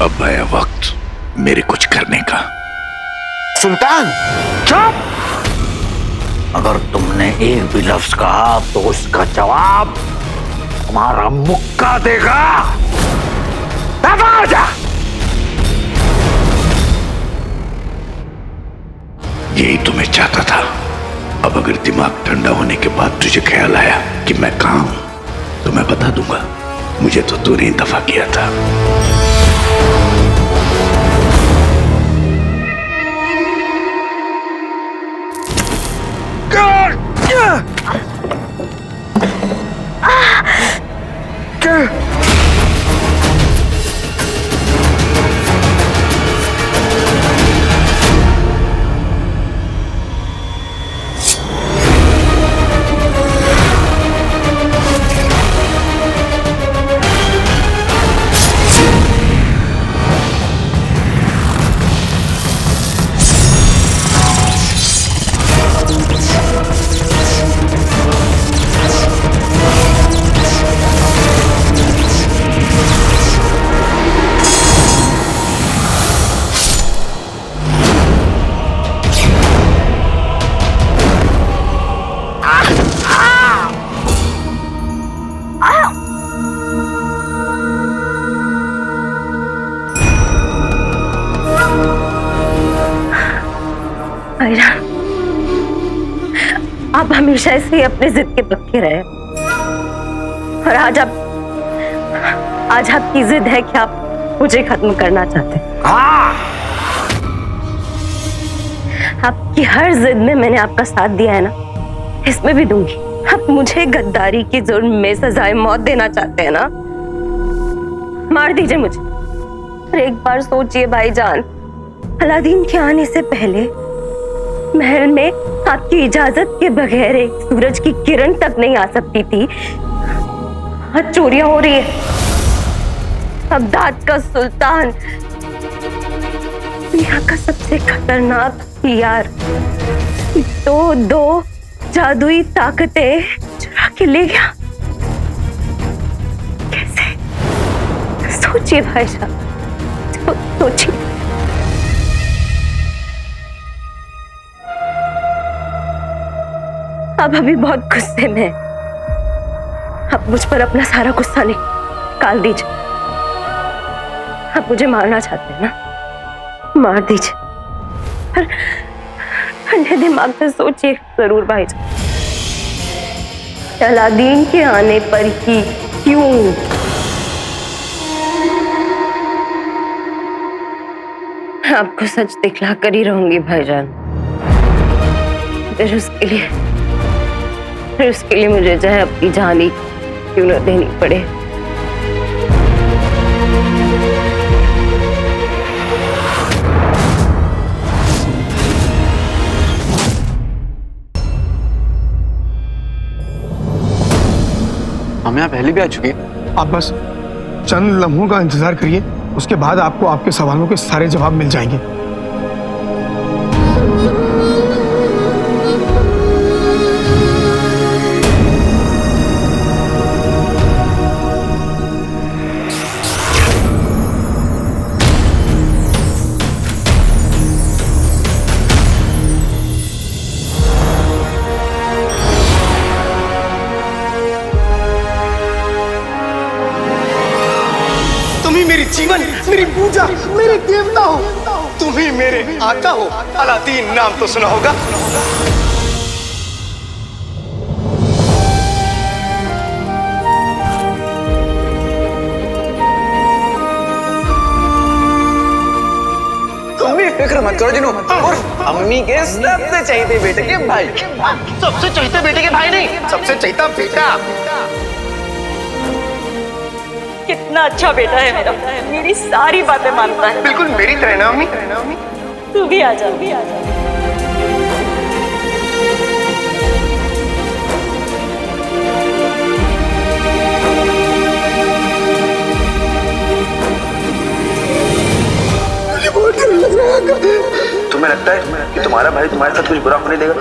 Speaker 8: अब है वक्त मेरे कुछ करने का। सुल्तान
Speaker 1: चुप! अगर तुमने एक भी लफ्ज कहा तो उसका जवाब तुम्हारा मुक्का देगा। दफा हो जा।
Speaker 8: यही तो मैं चाहता था। अब अगर दिमाग ठंडा होने के बाद तुझे ख्याल आया कि मैं कहां हूं तो मैं बता दूंगा। मुझे तो तूने ही दफा किया था।
Speaker 5: आप हमेशा ऐसे ही अपने जिद के पक्के रहे और आज आपकी जिद है कि आप मुझे खत्म करना चाहते हैं। आपकी हर जिद में मैंने आपका साथ दिया है ना, इसमें भी दूंगी। आप मुझे गद्दारी की जुर्म में सजाए मौत देना चाहते हैं ना, मार दीजिए मुझे। और एक बार सोचिए भाईजान, अलादीन के आने से पहले महल में आपकी इजाजत के बगैर एक सूरज की किरण तक नहीं आ सकती थी। आज चोरियां हो रही है। बगदाद का सुल्तान, दुनिया का सबसे खतरनाक हथियार, दो जादुई ताकतें चुरा के ले गया। कैसे? सोचिए भाई साहब, सोचिए। आप अभी बहुत गुस्से में हैं। आप मुझ पर अपना सारा गुस्सा निकाल दीजिए। आप मुझे मारना चाहते हैं ना, मार दीजिए। पर ठंडे दिमाग से सोचिए जरूर भाईजान, अलादीन के आने पर ही क्यों? आपको सच दिखला कर ही रहूंगी भाईजान। फिर उसके लिए मुझे चाहे अपनी जान ही क्यों न देनी पड़े।
Speaker 6: हम यहाँ पहले भी आ चुके हैं।
Speaker 4: आप बस चंद लम्हों का इंतजार करिए, उसके बाद आपको आपके सवालों के सारे जवाब मिल जाएंगे। मेरी जीवन, मेरी पूजा, मेरे देवता हो। तुम ही मेरे आका हो। अलादीन नाम तो सुना होगा।
Speaker 6: तुम भी फिक्र मत करो जिनू, और अम्मी के सबसे चहेते बेटे के भाई।
Speaker 2: सबसे चहेते बेटे के भाई नहीं,
Speaker 4: सबसे चहेता बेटा।
Speaker 10: कितना अच्छा बेटा है मेरा, मेरी सारी बातें मानता है।
Speaker 4: बिल्कुल मेरी तरह ना अम्मी।
Speaker 10: तू भी आ जा, भी आ जा।
Speaker 6: लगता है कि तुम्हारा भाई तुम्हारे साथ कुछ बुरा होने देगा?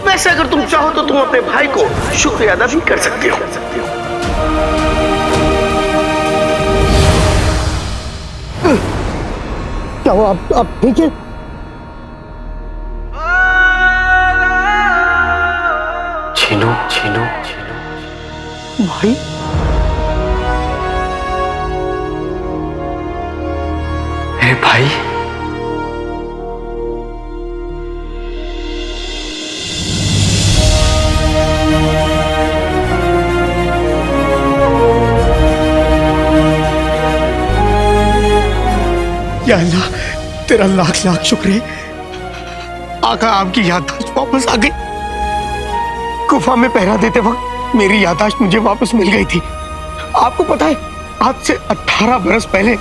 Speaker 4: वैसे अगर तुम चाहो तो तुम अपने भाई को शुक्रिया अदा भी कर सकते हो। क्या हुआ? आप ठीक है?
Speaker 6: छीनू छीनू
Speaker 4: भाई
Speaker 6: मेरे भाई,
Speaker 4: या अल्लाह, तेरा लाख लाख शुक्र है। आका, आपकी याददाश्त वापस आ गई। गुफा में पहरा देते वक्त मेरी याददाश्त मुझे वापस मिल गई थी। आपको पता है, आज से 18 बरस पहले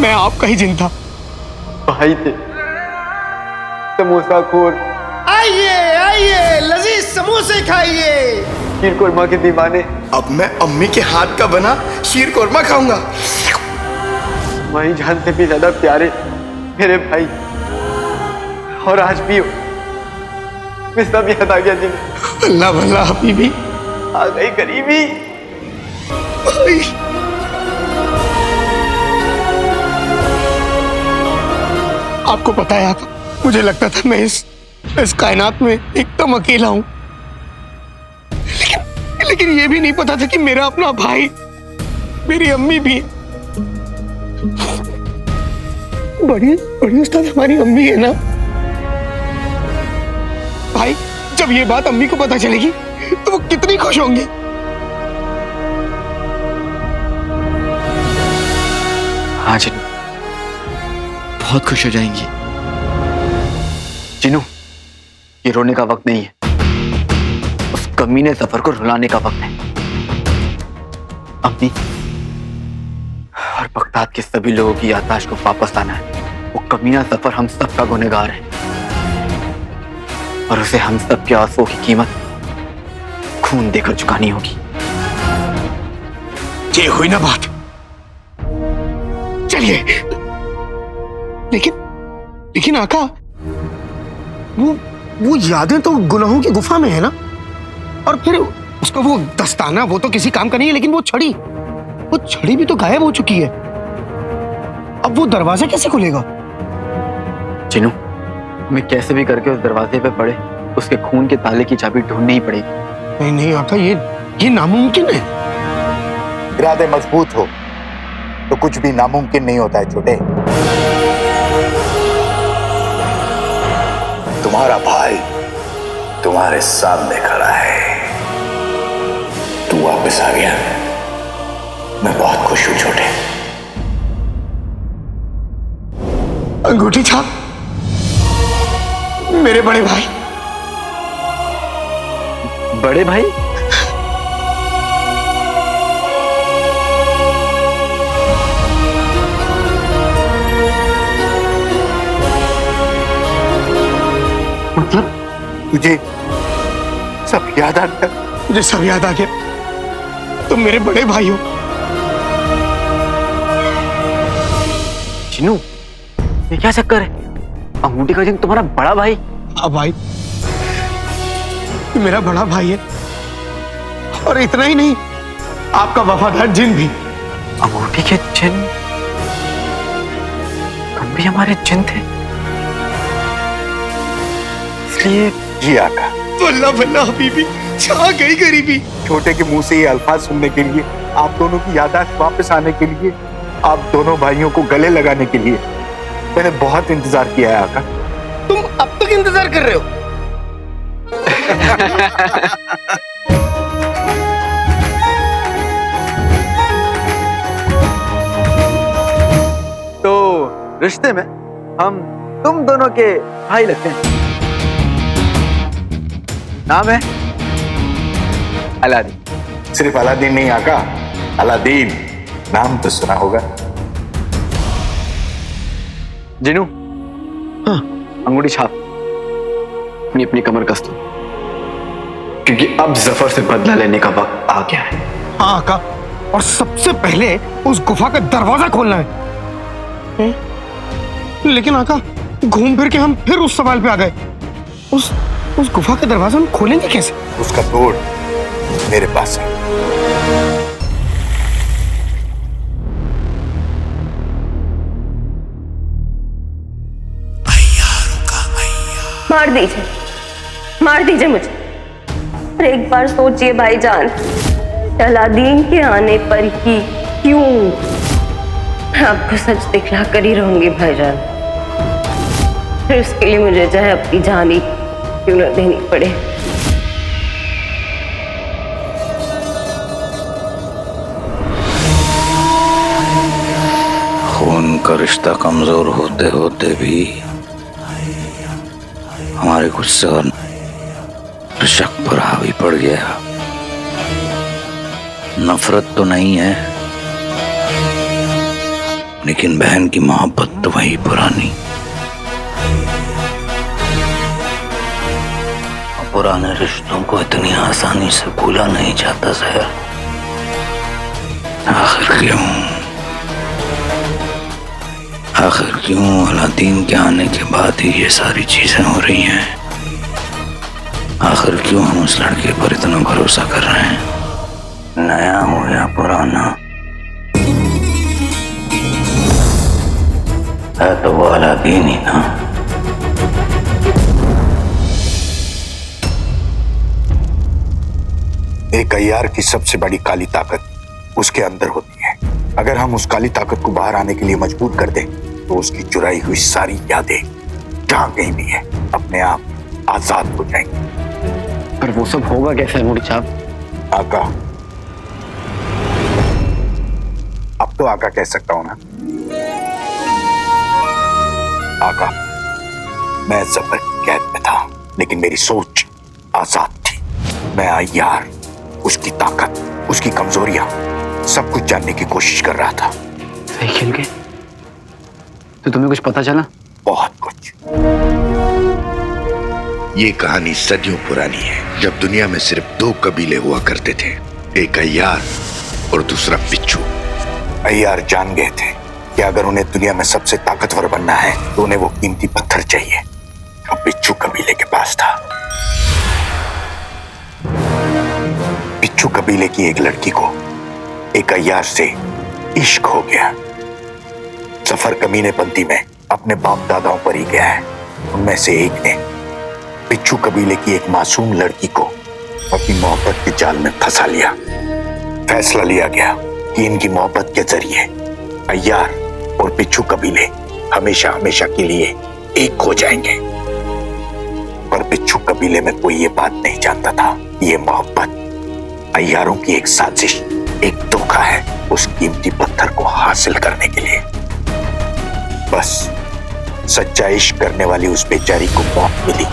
Speaker 4: मैं आपका ही जिन था।
Speaker 6: भाई थे समोसा खोर,
Speaker 4: आइए आइए, लजीज समोसे खाइए।
Speaker 6: शीर कुरमा के दीवाने।
Speaker 4: अब मैं अम्मी के हाथ का बना शीर कुरमा खाऊंगा।
Speaker 6: वही जान से भी ज्यादा प्यारे मेरे भाई, और आज भी हो। मैं सब याद आ गया जिन्हें।
Speaker 4: अल्लाह भला हबीबी,
Speaker 6: आ गई गरीबी।
Speaker 4: आपको पता है आका, मुझे लगता था मैं इस कायनात में एकदम अकेला हूं, लेकिन ये भी नहीं पता था कि मेरा अपना भाई, मेरी अम्मी भी। बड़ी बड़ी उस्ताद हमारी अम्मी है ना भाई। जब ये बात अम्मी को पता चलेगी तो वो कितनी खुश होंगी।
Speaker 6: हाँ जिनू,
Speaker 7: बहुत खुश हो जाएंगी।
Speaker 6: जिनू, ये रोने का वक्त नहीं है, उस कमीने सफर को रुलाने का वक्त है। अम्मी और बगदाद के सभी लोगों की याददाश्त को वापस लाना है। वो कमीना सफर हम सब का गुनहगार है, और उसे हम सब के आंसुओं की कीमत खून देकर चुकानी होगी।
Speaker 4: ये हुई ना बात। चलिए, लेकिन आका, वो यादें तो गुनाहों की गुफा में है ना, और फिर उसका वो दस्ताना, वो तो किसी काम का नहीं है, लेकिन वो छड़ी भी तो गायब हो चुकी है। अब वो दरवाजा कैसे खुलेगा?
Speaker 6: जिनू, हमें कैसे भी करके उस दरवाजे पे पड़े उसके खून के ताले की चाबी ढूंढनी ही पड़ेगी।
Speaker 4: नहीं आका, ये नामुमकिन है।
Speaker 8: इरादे मजबूत हो तो कुछ भी नामुमकिन नहीं होता है छोटे। तुम्हारा भाई तुम्हारे सामने खड़ा है, तू वापस आ गया, मैं बहुत खुश हूं छोटे।
Speaker 4: अंगूठी छाप, मेरे बड़े भाई।
Speaker 6: बड़े भाई?
Speaker 8: मतलब तुझे सब याद आ गया?
Speaker 4: मुझे सब याद आ गया। तुम मेरे बड़े भाई हो।
Speaker 6: जिनू, ये क्या चक्कर है? अंगूठी का जिन तुम्हारा बड़ा भाई?
Speaker 4: हाँ भाई, मेरा बड़ा भाई है, और इतना ही नहीं, आपका वफादार जिन भी।
Speaker 6: अंगूठी के जिन हम भी हमारे जिन थे, इसलिए।
Speaker 8: जी आका।
Speaker 4: वल्ला वल्ला हबीबी, छा गई गरीबी।
Speaker 8: छोटे के मुंह से ये अल्फाज सुनने के लिए, आप दोनों की याददाश्त वापस आने के लिए, आप दोनों भाइयों को गले लगाने के लिए मैंने बहुत इंतजार किया है आका।
Speaker 4: तुम अब तक इंतजार कर रहे हो?
Speaker 6: तो रिश्ते में हम तुम दोनों के भाई लगते हैं। नाम है अलादीन।
Speaker 8: सिर्फ अलादीन नहीं आका, अलादीन नाम तो सुना होगा।
Speaker 6: जिनू, हाँ, अंगूठी छाप, अपनी अपनी कमर कस दो। क्योंकि अब जफर से बदला लेने का वक्त आ गया है।
Speaker 4: हाँ आका, और सबसे पहले उस गुफा का दरवाजा खोलना है। लेकिन आका, घूम फिर के हम फिर उस सवाल पे आ गए, उस गुफा का दरवाजा हम खोलेंगे कैसे?
Speaker 8: उसका तोड़ मेरे पास है।
Speaker 5: मार दीजिए मुझे। और एक बार सोचिए भाईजान, अलादीन के आने पर ही क्यों? मैं आपको सच दिखला कर ही रहूंगी भाईजान, फिर उसके लिए मुझे चाहे अपनी जान ही क्यों न देनी पड़े।
Speaker 1: खून का रिश्ता कमजोर होते होते भी हमारे गुस्से और शक पर हावी पड़ गया। नफरत तो नहीं है, लेकिन बहन की मोहब्बत तो वही पुरानी। पुराने रिश्तों को इतनी आसानी से भूला नहीं जाता जहर। आखिर क्यों अलादीन के आने के बाद ही ये सारी चीजें हो रही हैं? आखिर क्यों हम उस लड़के पर इतना भरोसा कर रहे हैं? नया हो या पुराना, है तो वो अलादीन ही ना।
Speaker 8: एक अय्यार की सबसे बड़ी काली ताकत उसके अंदर होती है। अगर हम उस काली ताकत को बाहर आने के लिए मजबूर कर दें तो उसकी चुराई हुई सारी यादें जहां कहीं भी है अपने आप आजाद हो जाएंगी।
Speaker 6: पर वो सब होगा कैसे मुड़ी साहब?
Speaker 8: आका, अब तो आका कह सकता हूं ना। आका, मैं जफर की कैद में था, लेकिन मेरी सोच आजाद थी। मैं अय्यार, उसकी ताकत, उसकी कमजोरियां, सब कुछ जानने की कोशिश कर रहा था।
Speaker 6: सही खेल गए। तो तुम्हें कुछ पता चला?
Speaker 8: बहुत कुछ।
Speaker 12: ये कहानी सदियों पुरानी है, जब दुनिया में सिर्फ दो कबीले हुआ करते थे, एक अय्यार और दूसरा बिच्छू।
Speaker 8: अय्यार जान गए थे कि अगर उन्हें दुनिया में सबसे ताकतवर बनना है तो उन्हें वो कीमती पत्थर चाहिए। अब बिच्छू कबीले के पास था। बिच्छू कबीले की एक लड़की को एक अय्यार से इश्क हो गया। सफर कमीनेपंती में अपने बाप दादाओं पर ही गया है। उनमें से एक ने बिच्छू कबीले की एक मासूम लड़की को अपनी मोहब्बत के जाल में फंसा लिया। फैसला लिया गया कि इनकी मोहब्बत के जरिए अय्यार और बिच्छू कबीले हमेशा हमेशा के लिए एक हो जाएंगे। पर बिच्छू कबीले में कोई ये बात नहीं जानता था कि ये मोहब्बत अय्यारों की एक साजिश, एक धोखा है उस कीमती पत्थर को हासिल करने के लिए। बस सच्चा इश्क करने वाली उस बेचारी को मौत मिली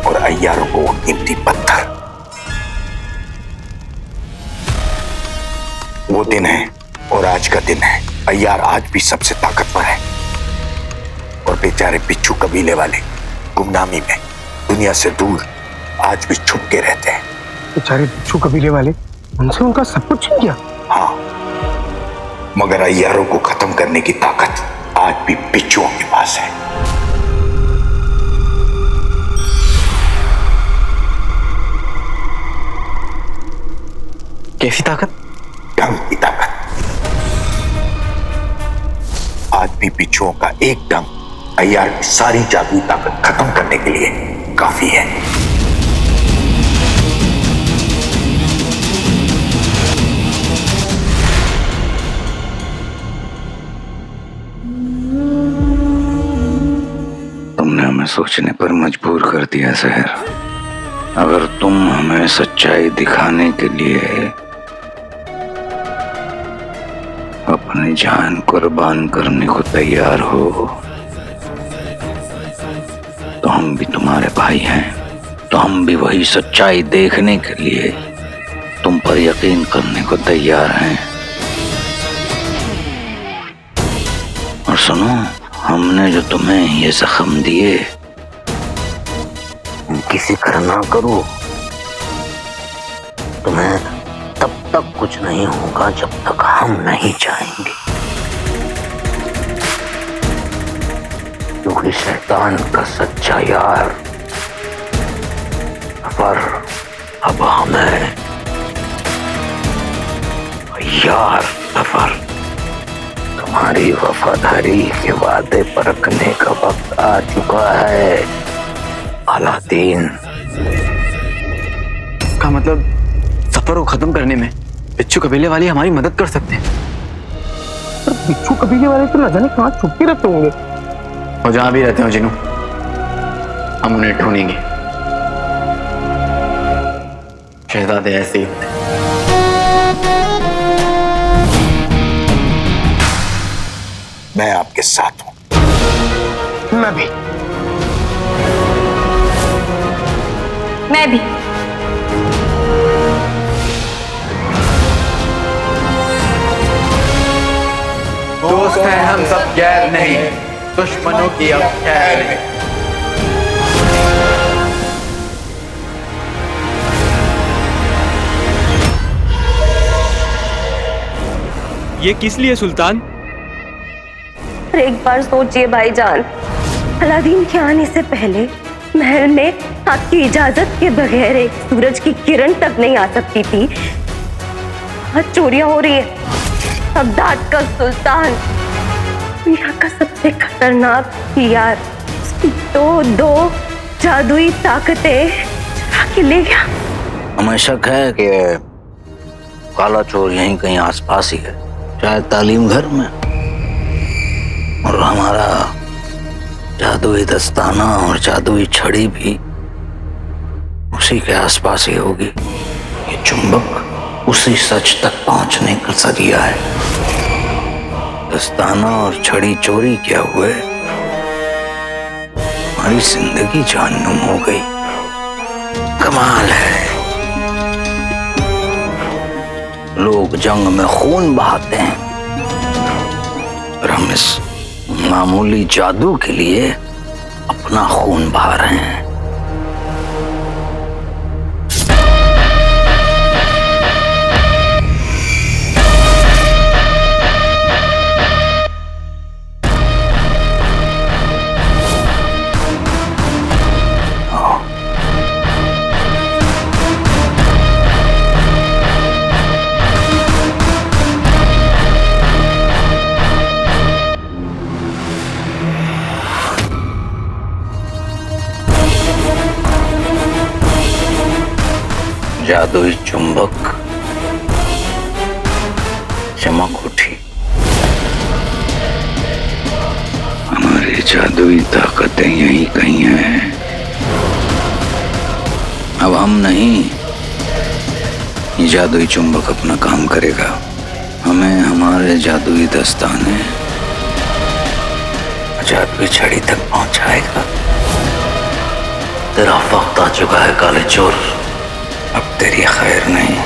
Speaker 8: और अय्यारों को वो कीमती पत्थर। वो दिन है और आज का दिन है। अय्यार आज भी सबसे ताकतवर है और बेचारे बिच्छू कबीले वाले गुमनामी में, दुनिया से दूर आज भी छुप के रहते हैं।
Speaker 4: बेचारे बिच्छू कबीले वाले, उनसे उनका सब कुछ छीन गया।
Speaker 8: हाँ, मगर अय्यारों को खत्म करने की ताकत आज भी बिच्छुओं के पास है।
Speaker 6: कैसी ताकत?
Speaker 8: ढंग की ताकत। आज भी बिच्छुओं का एक ढंग अय्यार की सारी जादुई ताकत खत्म करने के लिए काफी है।
Speaker 1: तुमने हमें सोचने पर मजबूर कर दिया जहर। अगर तुम हमें सच्चाई दिखाने के लिए अपनी जान कुर्बान करने को तैयार हो तो हम भी तुम्हारे भाई हैं, तो हम भी वही सच्चाई देखने के लिए तुम पर यकीन करने को तैयार हैं। और सुनो, हमने जो तुम्हें ये जख्म दिए किसी कर ना करूं, तुम्हें तब तक कुछ नहीं होगा जब तक हम नहीं चाहेंगे, क्योंकि शैतान का सच्चा यार पर अब हमें यार सफर तुम्हारी वफादारी के वादे परखने का वक्त आ चुका है अलादीन।
Speaker 6: इसका मतलब सफर को खत्म करने में बिच्छू कबीले वाले हमारी मदद कर सकते हैं।
Speaker 2: पर बिच्छू कबीले वाले तो न जाने कहाँ छुप के रहते होंगे।
Speaker 7: और जहां भी रहते हो जिनू, हम उन्हें ढूंढेंगे। शहजादे ऐसे ही होते हैं।
Speaker 8: मैं आपके साथ हूं।
Speaker 2: मैं भी।
Speaker 11: मैं भी।
Speaker 7: दोस्त हैं हम सब, गैर नहीं, दुश्मनों की अब खैर नहीं।
Speaker 3: ये किस लिए सुल्तान?
Speaker 5: एक बार सोचिए भाईजान, अलादीन के आने से पहले महल में आपकी इजाजत के बगैर एक सूरज की किरण तक नहीं आ सकती थी। आज चोरियां हो रही है। बगदाद का सुल्तान, दुनिया का सबसे खतरनाक हथियार, उसकी दो जादुई ताकतें चुरा के ले गया।
Speaker 1: हमें शक है कि काला चोर यहीं कहीं आसपास ही है, शायद तालीम घर में, और हमारा जादुई दस्ताना और जादुई छड़ी भी उसी के आसपास ही होगी। ये चुंबक उसी सच तक पहुंचने का जरिया है। दस्ताना और छड़ी चोरी क्या हुए, हमारी जिंदगी जाननुम हो गई। कमाल है, लोग जंग में खून बहाते हैं और हम इस मामूली जादू के लिए अपना खून बहा रहे हैं। जादुई चुंबक चमक उठी। हमारी जादुई ताकतें यहीं कहीं हैं। अब हम नहीं, ये जादुई चुंबक अपना काम करेगा। हमें हमारे जादुई दस्ताने जादुई छड़ी तक पहुंचाएगा। तेरा वक्त आ चुका है काले चोर, अब तेरी खैर नहीं।